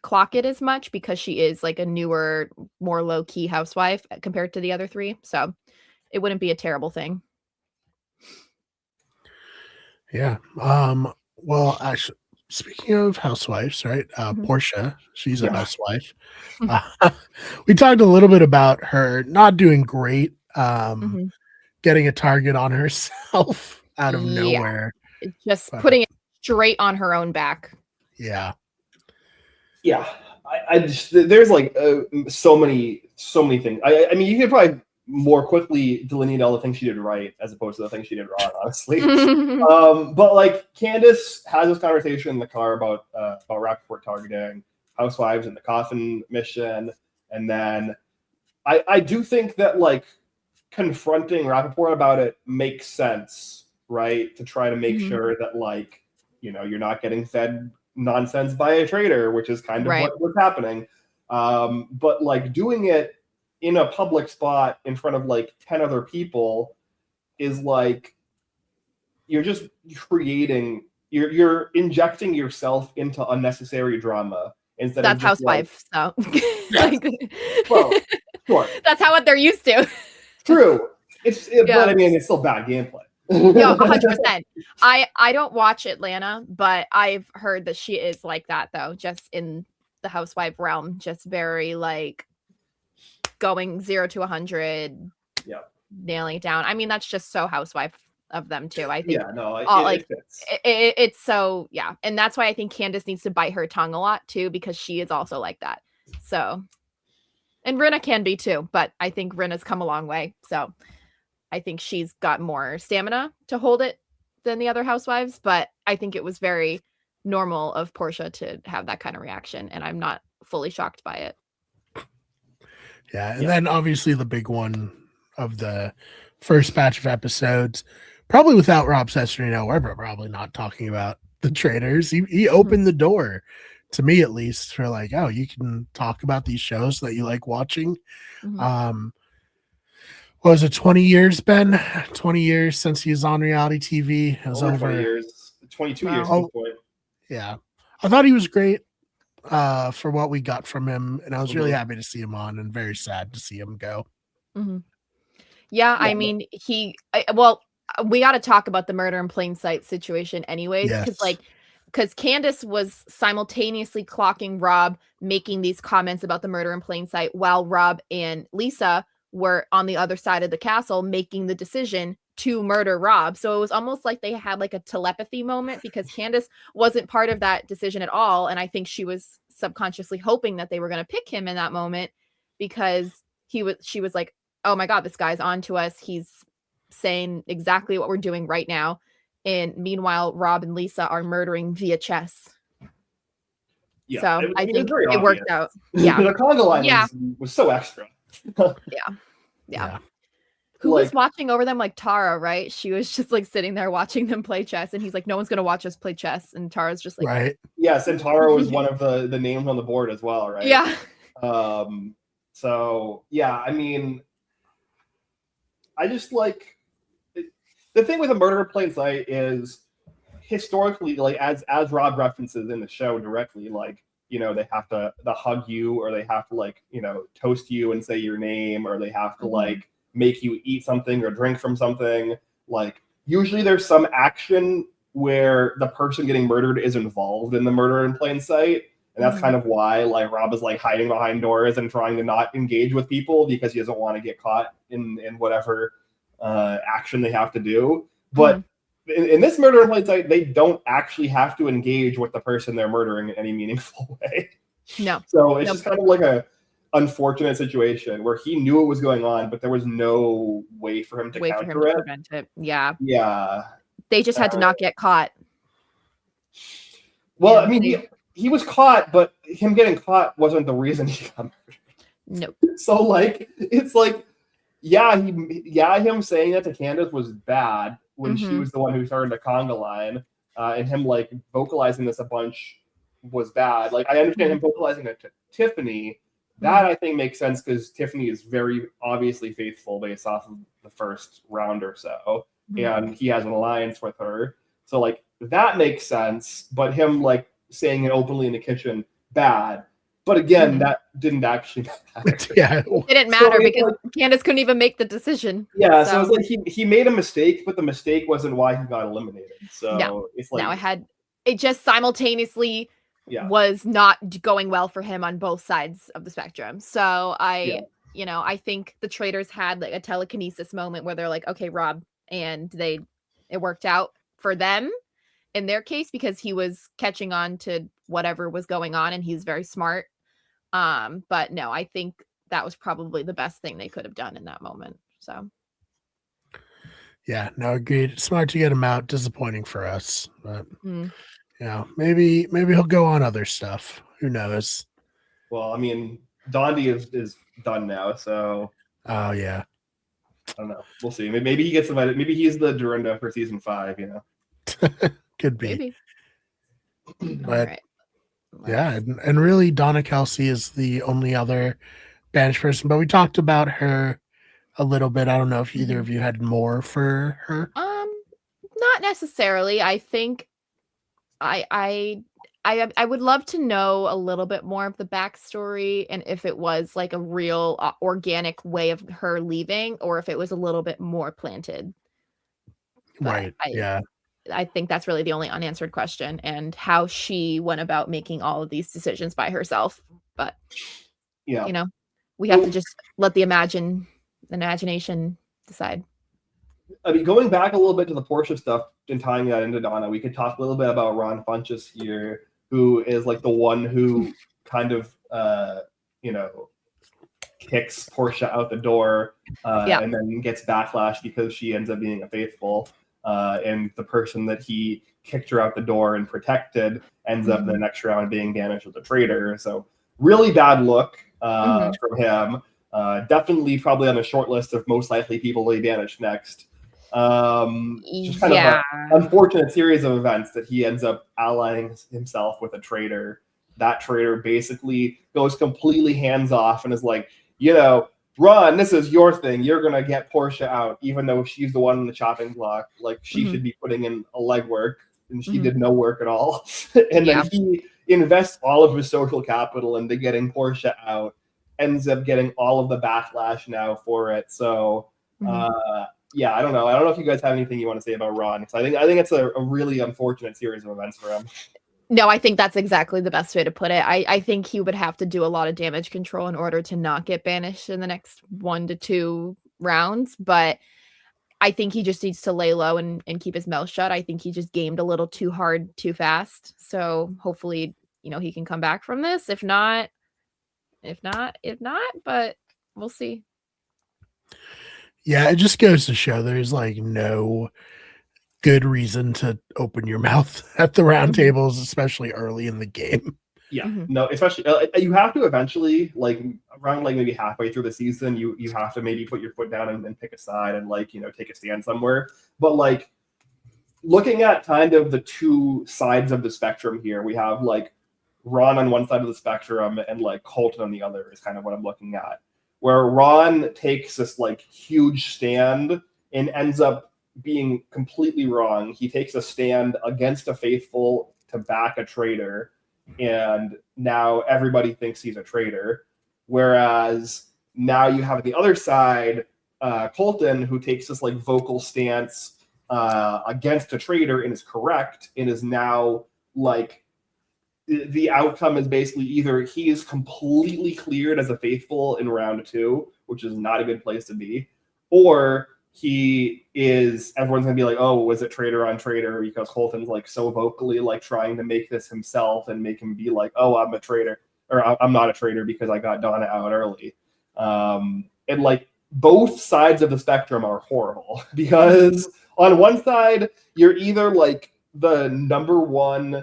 Speaker 3: clock it as much because she is like a newer, more low-key housewife compared to the other 3. So it wouldn't be a terrible thing.
Speaker 2: Yeah. Well, actually, speaking of housewives, right?
Speaker 3: Mhm.
Speaker 2: Portia, she's a
Speaker 1: Yeah.
Speaker 2: housewife. Uh, we talked a little bit about her not doing great,
Speaker 3: Mhm.
Speaker 2: getting a target on herself out of
Speaker 3: Yeah,
Speaker 2: nowhere.
Speaker 3: just
Speaker 2: But
Speaker 3: putting it straight on her own back.
Speaker 2: yeah,
Speaker 1: Yeah, I just there's like so many things. I mean, you could probably more quickly delineate all the things she did right as opposed to the things she did wrong, honestly. But like Candace has this conversation in the car about Rappaport targeting housewives and the coffin mission, and then I do think that like confronting Rappaport about it makes sense, right? To try to make
Speaker 3: Mhm.
Speaker 1: sure that like you're not getting fed nonsense by a traitor, which is kind of
Speaker 3: Right.
Speaker 1: what's happening. But like doing it in a public spot in front of like 10 other people is like you're just creating you're injecting yourself into unnecessary drama instead of
Speaker 3: That's
Speaker 1: just like
Speaker 3: housewife, so
Speaker 1: yes,
Speaker 3: like
Speaker 1: well, sure,
Speaker 3: that's how what they're used to.
Speaker 1: true. But
Speaker 3: Yeah.
Speaker 1: I mean, it's still bad gameplay.
Speaker 3: Yeah, 100%. I don't watch Atlanta, but I've heard that she is like that though, just in the housewife realm, just very like going 0 to 100,
Speaker 1: Yeah.
Speaker 3: nailing it down. I mean, that's just so housewife of them too. I think
Speaker 1: Yeah, no,
Speaker 3: all
Speaker 1: it
Speaker 3: like
Speaker 1: fits.
Speaker 3: it's so yeah, and that's why I think Candace needs to bite her tongue a lot too because she is also like that. So, and Rinna can be too, but I think Rinna's come a long way. So, I think she's got more stamina to hold it than the other housewives, but I think it was very normal of Portia to have that kind of reaction, and I'm not fully shocked by it.
Speaker 2: yeah, and
Speaker 1: Yeah.
Speaker 2: then obviously the big one of the first batch of episodes, probably without Rob Cesternino, we're probably not talking about the Traitors. He opened the door to me at least for like, oh, you can talk about these shows that you like watching.
Speaker 3: Mhm.
Speaker 2: What was it, 20 years, Ben? 20 years since he was on reality TV. It was
Speaker 1: Over 20
Speaker 2: over.
Speaker 1: years, 22 years
Speaker 3: Wow.
Speaker 1: at this
Speaker 2: Oh,
Speaker 1: point.
Speaker 2: yeah. I thought he was great for what we got from him. And I was really
Speaker 1: Mhm.
Speaker 2: happy to see him on and very sad to see him go.
Speaker 3: Mhm. Yeah,
Speaker 1: Yeah.
Speaker 3: I mean, well, we got to talk about the murder in plain sight situation anyways,
Speaker 2: Yes.
Speaker 3: because Candace was simultaneously clocking Rob making these comments about the murder in plain sight while Rob and Lisa were on the other side of the castle making the decision to murder Rob. So it was almost like they had like a telepathy moment because Candace wasn't part of that decision at all. And I think she was subconsciously hoping that they were going to pick him in that moment because she was like, oh my God, this guy's on to us. He's saying exactly what we're doing right now. And meanwhile, Rob and Lisa are murdering via chess.
Speaker 1: Yeah.
Speaker 3: So I
Speaker 1: It's
Speaker 3: think
Speaker 1: very
Speaker 3: it
Speaker 1: obvious.
Speaker 3: worked out. Yeah.
Speaker 1: The conga line
Speaker 3: Yeah.
Speaker 1: was so extra.
Speaker 3: Yeah. Who
Speaker 1: Like,
Speaker 3: was watching over them? Like Tara, right? She was just like sitting there watching them play chess. And he's like, no one's going to watch us play chess. And Tara's just like,
Speaker 2: Right.
Speaker 1: yeah, Centauro was one of the names on the board as well, right?
Speaker 3: yeah.
Speaker 1: So yeah, I mean, I just like the thing with a murder in plain sight is historically, like as Rob references in the show directly, like they have to hug you, or they have to like toast you and say your name, or they have to like make you eat something or drink from something. Like usually there's some action where the person getting murdered is involved in the murder in plain sight. And that's kind of why like Rob is like hiding behind doors and trying to not engage with people because he doesn't want to get caught in whatever action they have to do. But in this murder in plain sight, they don't actually have to engage with the person they're murdering in any meaningful way.
Speaker 3: No.
Speaker 1: So it's just kind of like a unfortunate situation where he knew what was going on, but there was no way for him to counter it.
Speaker 3: Prevent it. Yeah.
Speaker 1: Yeah.
Speaker 3: They just had to not get caught.
Speaker 1: Well,
Speaker 3: And
Speaker 1: I mean, he was caught, but him getting caught wasn't the reason he got murdered.
Speaker 3: Nope.
Speaker 1: So like, it's like, him saying that to Candace was bad when she was the one who started the conga line, and him like vocalizing this a bunch was bad. Like I understand him vocalizing it to Tiffany. That I think makes sense because Tiffany is very obviously faithful based off of the first round or so, and he has an alliance with her. So like that makes sense. But him like saying it openly in the kitchen, bad. But again, that didn't actually matter.
Speaker 2: Yeah.
Speaker 3: It didn't matter because
Speaker 1: like,
Speaker 3: Candace couldn't even make the decision.
Speaker 1: Yeah, so it's like he made a mistake, but the mistake wasn't why he got eliminated. So it's like
Speaker 3: no, it had it just simultaneously was not going well for him on both sides of the spectrum. So I think the Traitors had like a telekinesis moment where they're like, okay, Rob, and it worked out for them in their case because he was catching on to whatever was going on and he's very smart. But no, I think that was probably the best thing they could have done in that moment. So
Speaker 2: yeah, no, agreed. Smart to get him out. Disappointing for us, but maybe he'll go on other stuff. Who knows?
Speaker 1: Well, I mean, Dondi is done now, so
Speaker 2: oh yeah,
Speaker 1: I don't know. We'll see. Maybe he gets invited. Maybe he's the Dorinda for season 5.
Speaker 2: Could be.
Speaker 3: Maybe.
Speaker 2: But yeah, and really, Donna Kelsey is the only other banished person. But we talked about her a little bit. I don't know if either of you had more for her.
Speaker 3: Not necessarily. I think I would love to know a little bit more of the backstory and if it was like a real organic way of her leaving or if it was a little bit more planted. But
Speaker 2: right.
Speaker 3: I think that's really the only unanswered question and how she went about making all of these decisions by herself. But we have to just let the imagination decide.
Speaker 1: I mean, going back a little bit to the Portia stuff and tying that into Donna, we could talk a little bit about Ron Funches here, who is like the one who kind of, kicks Portia out the door and then gets backlash because she ends up being a faithful. And the person that he kicked her out the door and protected ends up in the next round being banished as a traitor. So really bad look from him. Definitely probably on the short list of most likely people to be banished next. Just kind of an unfortunate series of events that he ends up allying himself with a traitor. That traitor basically goes completely hands off and is like, Ron, this is your thing. You're going to get Portia out, even though she's the one in the chopping block. Like, she should be putting in a legwork, and she did no work at all. And then he invests all of his social capital into getting Portia out, ends up getting all of the backlash now for it. So, I don't know. I don't know if you guys have anything you want to say about Ron, because I think it's a really unfortunate series of events for him.
Speaker 3: No, I think that's exactly the best way to put it. I think he would have to do a lot of damage control in order to not get banished in the next 1 to 2 rounds. But I think he just needs to lay low and keep his mouth shut. I think he just gamed a little too hard, too fast. So hopefully, he can come back from this. If not, but we'll see.
Speaker 2: Yeah, it just goes to show there's like no good reason to open your mouth at the round tables, especially early in the game.
Speaker 1: Yeah, no, especially you have to eventually, like around like maybe halfway through the season, you have to maybe put your foot down and pick a side and take a stand somewhere. But like looking at kind of the two sides of the spectrum here, we have like Ron on one side of the spectrum and like Colton on the other is kind of what I'm looking at. Where Ron takes this like huge stand and ends up being completely wrong. He takes a stand against a faithful to back a traitor, and now everybody thinks he's a traitor. Whereas now you have the other side, Colton, who takes this like vocal stance against a traitor and is correct, and is now like the outcome is basically either he is completely cleared as a faithful in round 2, which is not a good place to be, or everyone's gonna be like, oh, was it traitor on traitor because Colton's like so vocally like trying to make this himself and make him be like, oh, I'm a traitor, or I'm not a traitor because I got Donna out early. And like both sides of the spectrum are horrible because on one side you're either like the number one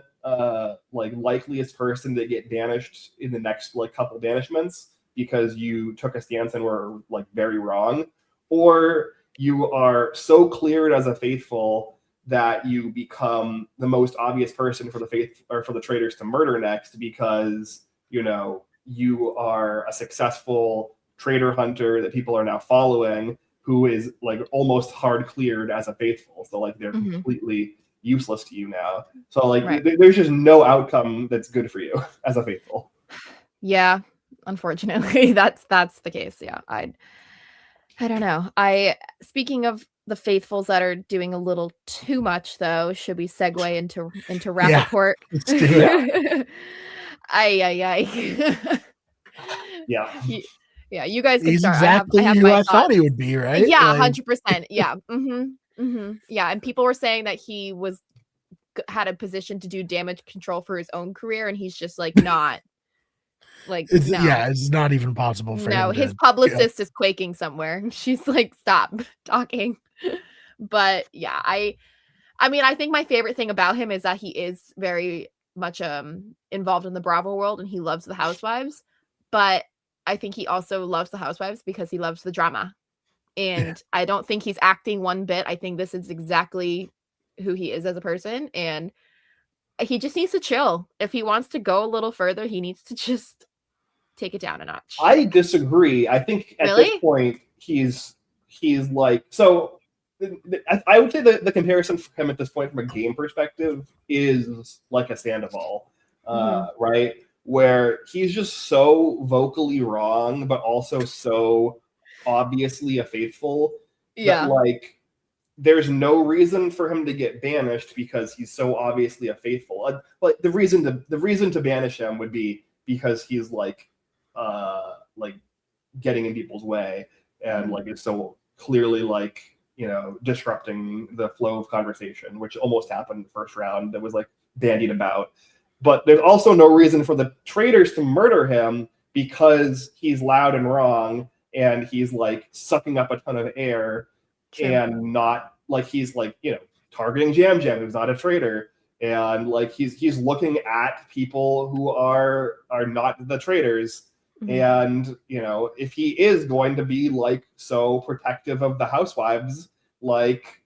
Speaker 1: like likeliest person to get banished in the next like couple banishments because you took a stance and were like very wrong, or you are so cleared as a faithful that you become the most obvious person for the faith or for the traitors to murder next because you are a successful traitor hunter that people are now following who is like almost hard cleared as a faithful. So like they're completely useless to you now. So like there's just no outcome that's good for you as a faithful.
Speaker 3: Yeah, unfortunately, that's the case. Yeah, I don't know. Speaking of the faithfuls that are doing a little too much, though, should we segue into
Speaker 2: Yeah,
Speaker 3: Rappaport?
Speaker 2: let's do it.
Speaker 1: Yeah.
Speaker 3: Ay.
Speaker 1: Yeah.
Speaker 3: Yeah, you guys can
Speaker 2: He's
Speaker 3: start. I
Speaker 2: exactly
Speaker 3: have
Speaker 2: who
Speaker 3: my
Speaker 2: I
Speaker 3: thoughts.
Speaker 2: thought he would be, right?
Speaker 3: Yeah,
Speaker 2: Like,
Speaker 3: 100%. Yeah. Yeah, and people were saying that he had a position to do damage control for his own career, and he's just like not like no.
Speaker 2: it's not even possible for
Speaker 3: No,
Speaker 2: him
Speaker 3: his
Speaker 2: to.
Speaker 3: publicist is quaking somewhere. She's like, stop talking. But yeah, I mean, I think my favorite thing about him is that he is very much involved in the Bravo world and he loves the housewives. But I think he also loves the housewives because he loves the drama. And I don't think he's acting one bit. I think this is exactly who he is as a person. And he just needs to chill. If he wants to go a little further, he needs to just take it down a notch.
Speaker 1: I disagree. I think at this
Speaker 3: Really?
Speaker 1: point he's like so. I would say that the comparison for him at this point from a game perspective is like a Sandoval, right? Where he's just so vocally wrong, but also so obviously a faithful
Speaker 3: Yeah.
Speaker 1: that like there's no reason for him to get banished because he's so obviously a faithful. Like the reason to banish him would be because he's like getting in people's way and like is so clearly like disrupting the flow of conversation, which almost happened in the first round that was like bandied about. But there's also no reason for the traitors to murder him because he's loud and wrong and he's like sucking up a ton of air. True. And not like he's like targeting Jam Jam, who's not a traitor, and like he's looking at people who are not the traitors. And if he is going to be like so protective of the housewives, like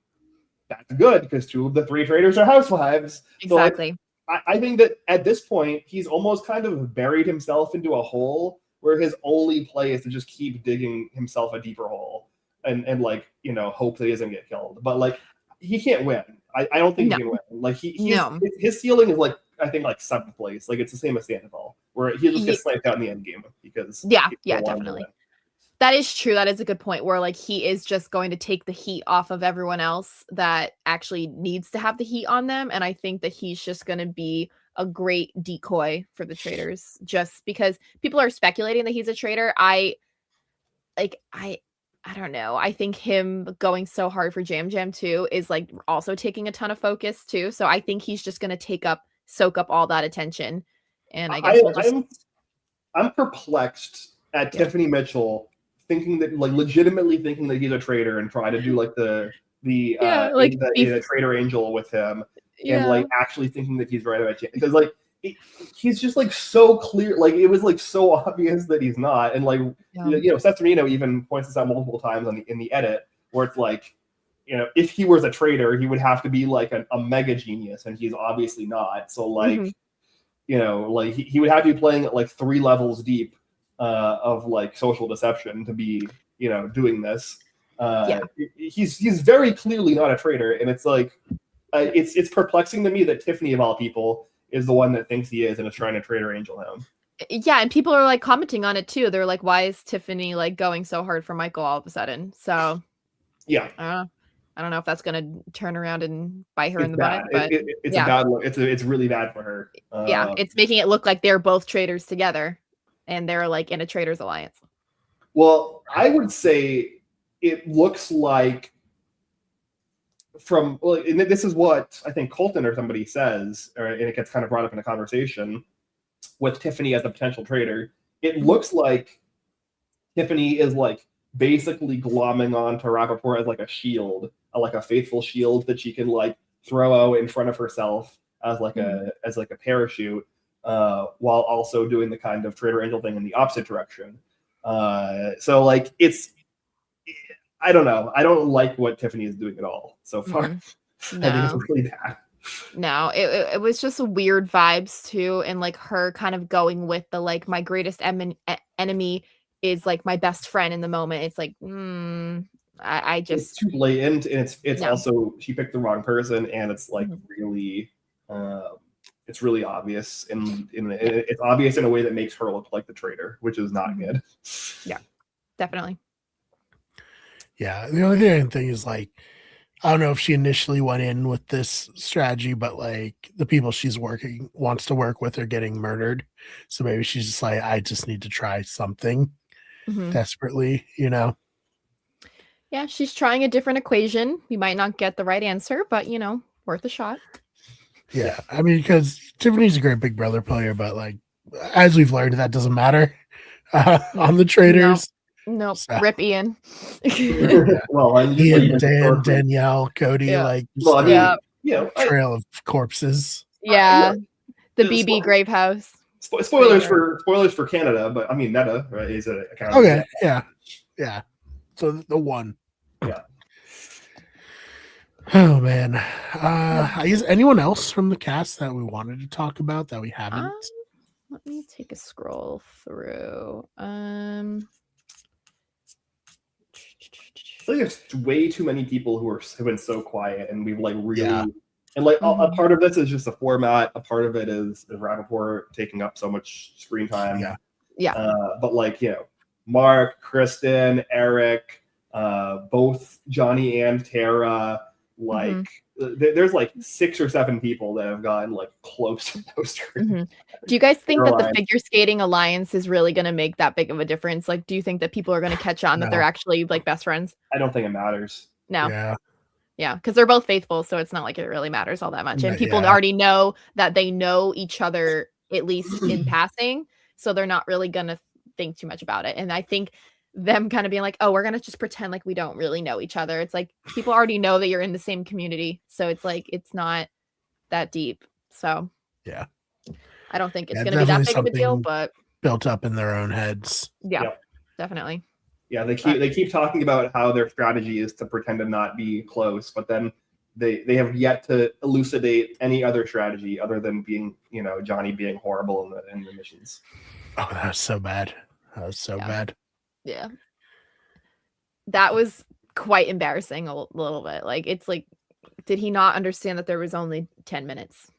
Speaker 1: that's good because 2 of the 3 traitors are housewives.
Speaker 3: Exactly.
Speaker 1: So like, I think that at this point he's almost kind of buried himself into a hole where his only play is to just keep digging himself a deeper hole and like hope that he doesn't get killed. But like he can't win. I don't think he can win. Like his ceiling is like I think like 7th place. Like it's the same as Sandoval, where he just gets sniped out in the end game because
Speaker 3: definitely. That is true. That is a good point where like he is just going to take the heat off of everyone else that actually needs to have the heat on them. And I think that he's just going to be a great decoy for the traitors just because people are speculating that he's a traitor. I don't know. I think him going so hard for Jam Jam too is like also taking a ton of focus too. So I think he's just going to soak up all that attention. And I guess
Speaker 1: I'm perplexed at Tiffany Mitchell thinking that like legitimately thinking that he's a traitor and try to do like the traitor angel with him and like actually thinking that he's right about it because like he's just like so clear, like it was like so obvious that he's not, and like Sesternino even points this out multiple times in the edit where it's like if he was a traitor he would have to be like a mega genius and he's obviously not, so like like he would have to be playing at like 3 levels deep of like social deception to be doing this. He's very clearly not a traitor, and it's like it's perplexing to me that Tiffany of all people is the one that thinks he is and is trying to traitor angel him.
Speaker 3: Yeah, and people are like commenting on it too. They're like, why is Tiffany like going so hard for Michael all of a sudden? So
Speaker 1: yeah,
Speaker 3: I don't know if that's gonna turn around and bite her in the butt, but
Speaker 1: it's a bad look. It's really bad for her.
Speaker 3: It's making it look like they're both traitors together and they're like in a traitors alliance.
Speaker 1: Well, I would say it looks like and this is what I think Colton or somebody says, and it gets kind of brought up in a conversation with Tiffany as a potential traitor. It looks like Tiffany is like basically glomming on to Rappaport as like a shield, like a faithful shield that she can like throw out in front of herself as like a parachute, while also doing the kind of traitor angel thing in the opposite direction. So like I don't know. I don't like what Tiffany is doing at all so far.
Speaker 3: No.
Speaker 1: I think it's really bad.
Speaker 3: No, it was just weird vibes too, and like her kind of going with the like my greatest enemy is like my best friend in the moment. It's like, I just
Speaker 1: it's too blatant, and it's also she picked the wrong person, and it's like really, it's really obvious, and it's obvious in a way that makes her look like the traitor, which is not good.
Speaker 3: Yeah, definitely.
Speaker 2: Yeah, the only thing is like I don't know if she initially went in with this strategy, but like the people she's wants to work with are getting murdered. So maybe she's just like, I just need to try something desperately, you know?
Speaker 3: Yeah, she's trying a different equation. We might not get the right answer, but worth a shot.
Speaker 2: Yeah. I mean, because Tiffany's a great Big Brother player, but like, as we've learned, that doesn't matter on the Traitors.
Speaker 3: Nope.
Speaker 2: So,
Speaker 3: Rip Ian.
Speaker 1: Well, and just
Speaker 2: Ian,
Speaker 1: even
Speaker 2: Dan,
Speaker 1: historically,
Speaker 2: Danielle, Cody,
Speaker 3: Yeah.
Speaker 2: like, just
Speaker 1: well, I
Speaker 2: a
Speaker 1: mean,
Speaker 2: trail of corpses.
Speaker 3: Yeah. The
Speaker 1: Yeah,
Speaker 3: BB Grave House.
Speaker 1: spoilers for Canada, but I mean Netta, right? Is it accounted?
Speaker 2: Okay. Yeah. So the one.
Speaker 1: Yeah.
Speaker 2: Oh man. I guess anyone else from the cast that we wanted to talk about that we haven't?
Speaker 3: Let me take a scroll through.
Speaker 1: I think there's way too many people have been so quiet, and we've like really, and like a part of this is just the format. A part of it is Rappaport taking up so much screen time.
Speaker 3: Yeah.
Speaker 1: But like Mark, Kristen, Eric, both Johnny and Tara, like there's like 6 or 7 people that have gotten like close to poster.
Speaker 3: Do you guys think that the figure skating alliance is really going to make that big of a difference? Like, do you think that people are going to catch on that they're actually like best friends?
Speaker 1: I don't think it matters.
Speaker 3: No. Yeah, because they're both faithful, so it's not like it really matters all that much. And people already know that they know each other, at least in passing, so they're not really going to think too much about it. And I think them kind of being like, oh, we're going to just pretend like we don't really know each other. It's like people already know that you're in the same community, so it's like it's not that deep. So
Speaker 2: yeah,
Speaker 3: I don't think it's going to be that big of a deal, but
Speaker 2: built up in their own heads.
Speaker 3: Yeah. Definitely.
Speaker 1: Yeah, they keep talking about how their strategy is to pretend to not be close, but then they have yet to elucidate any other strategy other than being, Johnny being horrible in the missions.
Speaker 2: Oh, that was so bad. That was so bad.
Speaker 3: Yeah. That was quite embarrassing a little bit. Like, it's like, did he not understand that there was only 10 minutes?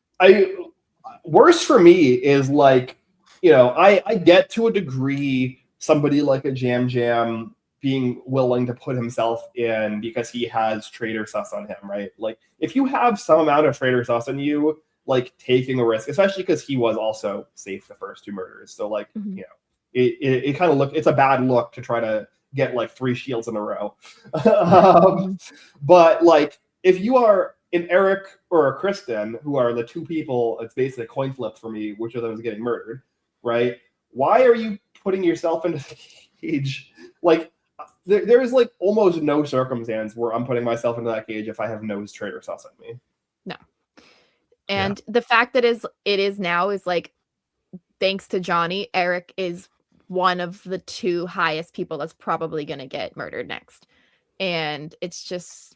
Speaker 1: Worse for me is like, I get to a degree somebody like a Jam being willing to put himself in because he has traitor sauce on him, right? Like, if you have some amount of traitor sauce on you, like taking a risk, especially because he was also safe the first 2 murders. So like, it kind of it's a bad look to try to get like 3 shields in a row. But like, if you are an Eric or a Kristen, who are the 2 people, it's basically a coin flip for me, which of them is getting murdered, right? Why are you putting yourself into the cage? Like, there's like almost no circumstance where I'm putting myself into that cage if I have no traitor sauce on me.
Speaker 3: No. And the fact that it is now is like, thanks to Johnny, Eric is one of the 2 highest people that's probably going to get murdered next. And it's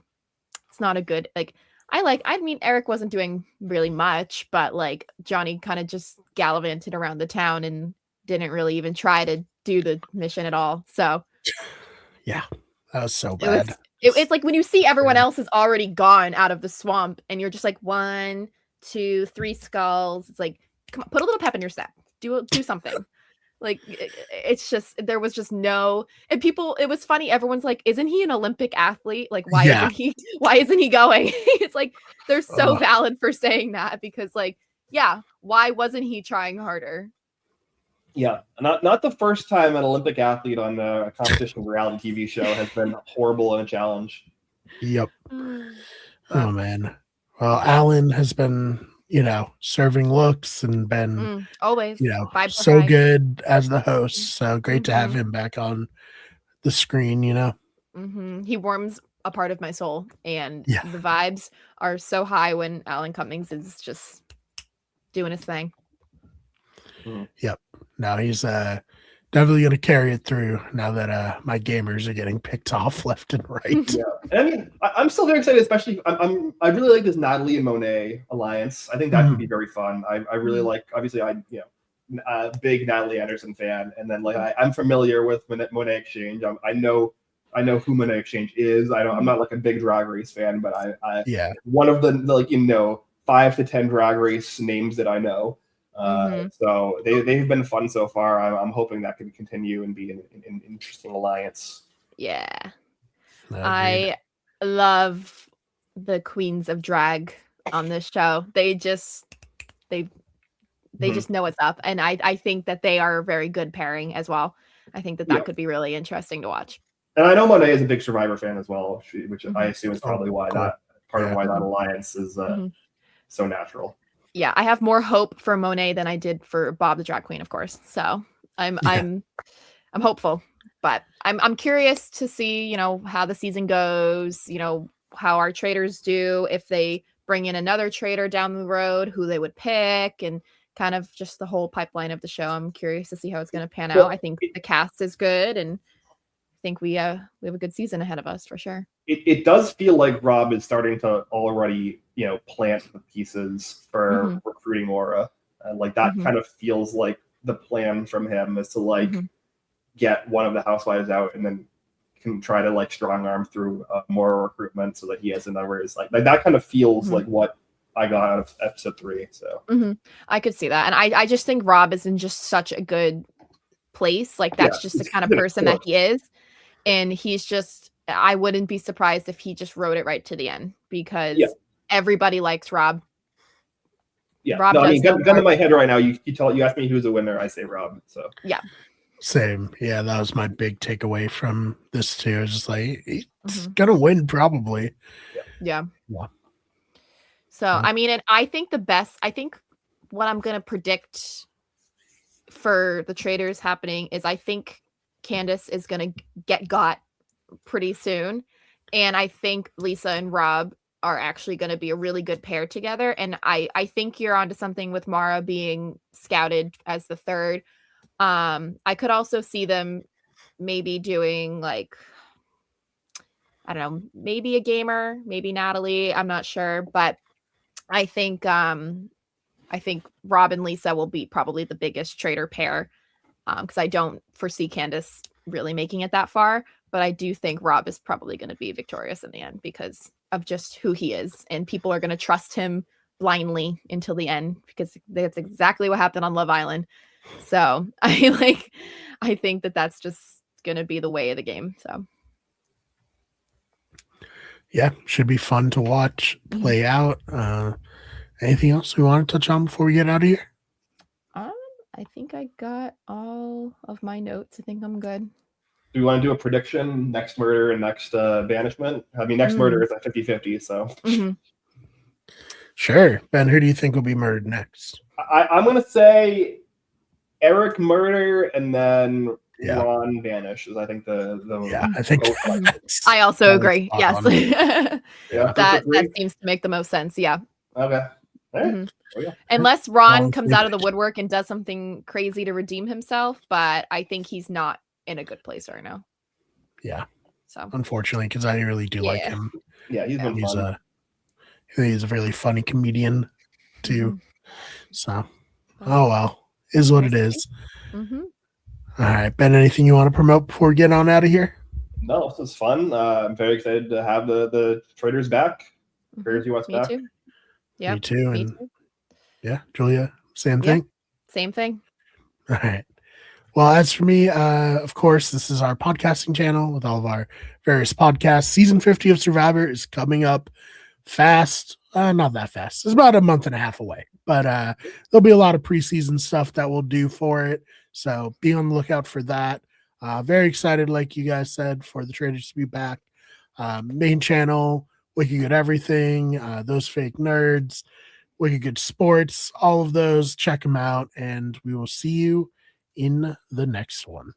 Speaker 3: not a good, like, I mean, Eric wasn't doing really much, but like Johnny kind of just gallivanted around the town and didn't really even try to do the mission at all. So
Speaker 2: yeah, that was so bad.
Speaker 3: It's like when you see everyone else is already gone out of the swamp and you're just like 1, 2, 3 skulls. It's like, come on, put a little pep in your step. Do something. Like, it's just, there was just no, and people, it was funny. Everyone's like, isn't he an Olympic athlete? Like, why isn't he going? It's like, they're so valid for saying that because like, yeah, why wasn't he trying harder?
Speaker 1: Yeah, not the first time an Olympic athlete on a competition reality TV show has been horrible in a challenge.
Speaker 2: Yep. Oh man. Well, Alan has been, serving looks and been
Speaker 3: always,
Speaker 2: so good as the host. So great to have him back on the screen.
Speaker 3: He warms a part of my soul, and the vibes are so high when Alan Cummings is just doing his thing.
Speaker 2: Yep. Now he's definitely going to carry it through now that my gamers are getting picked off left and right.
Speaker 1: Yeah, and I mean, I'm still very excited, especially I really like this Natalie and Monet alliance. I think that could be very fun. I really like, obviously, a big Natalie Anderson fan, and then like I'm familiar with Monet Exchange. I know who Monet Exchange is. I'm not like a big Drag Race fan, but I one of the like 5 to 10 Drag Race names that I know. So they've been fun so far. I'm hoping that can continue and be an interesting alliance.
Speaker 3: Yeah.
Speaker 2: Agreed.
Speaker 3: I love the queens of drag on this show. They just know what's up, and I think that they are a very good pairing as well. I think that could be really interesting to watch.
Speaker 1: And I know Monet is a big Survivor fan as well, which I assume is probably why
Speaker 2: cool.
Speaker 1: that part of why that alliance is so natural.
Speaker 3: Yeah, I have more hope for Monet than I did for Bob the drag queen, of course. So I'm hopeful, but I'm curious to see, you know, how the season goes, you know, how our traders do, if they bring in another trader down the road, who they would pick, and kind of just the whole pipeline of the show. I'm curious to see how it's going to pan out. I think the cast is good, and I think we have a good season ahead of us for sure.
Speaker 1: It does feel like Rob is starting to already, you know, plant the pieces for recruiting Aura. Like that kind of feels like the plan from him is to like get one of the housewives out and then can try to like strong arm through more recruitment so that he has the numbers. Like that kind of feels like what I got out of episode 3. So
Speaker 3: I could see that. And I just think Rob is in just such a good place. Like that's just the kind of person that he is. And he's just, I wouldn't be surprised if he just wrote it right to the end, because everybody likes Rob.
Speaker 1: Yeah, Rob no, I mean, gun to my head right now. You asked me who's a winner. I say Rob. So
Speaker 3: yeah,
Speaker 2: same. Yeah, that was my big takeaway from this too. It's just like he's gonna win probably.
Speaker 3: Yeah. So I mean, and I think what I'm gonna predict for the traders happening is I think Candace is gonna get got pretty soon, and I think Lisa and Rob are actually going to be a really good pair together. And I think you're onto something with Mara being scouted as the third. I could also see them maybe doing like, I don't know, maybe a gamer, maybe Natalie. I'm not sure, but I think Rob and Lisa will be probably the biggest trader pair. Because I don't foresee Candace really making it that far, but I do think Rob is probably going to be victorious in the end because of just who he is, and people are going to trust him blindly until the end, because that's exactly what happened on Love Island. So I think that that's just going to be the way of the game. So
Speaker 2: yeah, should be fun to watch play out. Anything else we want to touch on before we get out of here?
Speaker 3: I think I got all of my notes. I think I'm good.
Speaker 1: Do we want to do a prediction? Next murder and next banishment? I mean, next murder is at 50-50, so.
Speaker 2: Sure. Ben, who do you think will be murdered next?
Speaker 1: I'm going to say Eric murder and then Ron vanishes. I think
Speaker 2: I think
Speaker 3: I also agree. Yes. That seems to make the most sense. Yeah.
Speaker 1: Okay. All right.
Speaker 3: Unless Ron comes out of the woodwork and does something crazy to redeem himself, but I think he's not in a good place right now.
Speaker 2: Yeah.
Speaker 3: So
Speaker 2: unfortunately, because I really do like him.
Speaker 1: Yeah, he's fun.
Speaker 2: He's a really funny comedian too. So oh well. Is what it is. All right, Ben, anything you want to promote before we get on out of here?
Speaker 1: No, this was fun. I'm very excited to have the traders back. Crazy what's back.
Speaker 3: Too. Yeah,
Speaker 2: me too. And yeah, Julia, same thing.
Speaker 3: Same thing.
Speaker 2: All right. Well, as for me, of course, this is our podcasting channel with all of our various podcasts. Season 50 of Survivor is coming up fast. Not that fast. It's about a month and a half away, but there'll be a lot of preseason stuff that we'll do for it. So be on the lookout for that. Very excited, like you guys said, for the traders to be back. Main channel, Wicked Good Everything, Those Fake Nerds, Wicked Good Sports, all of those. Check them out, and we will see you in the next one.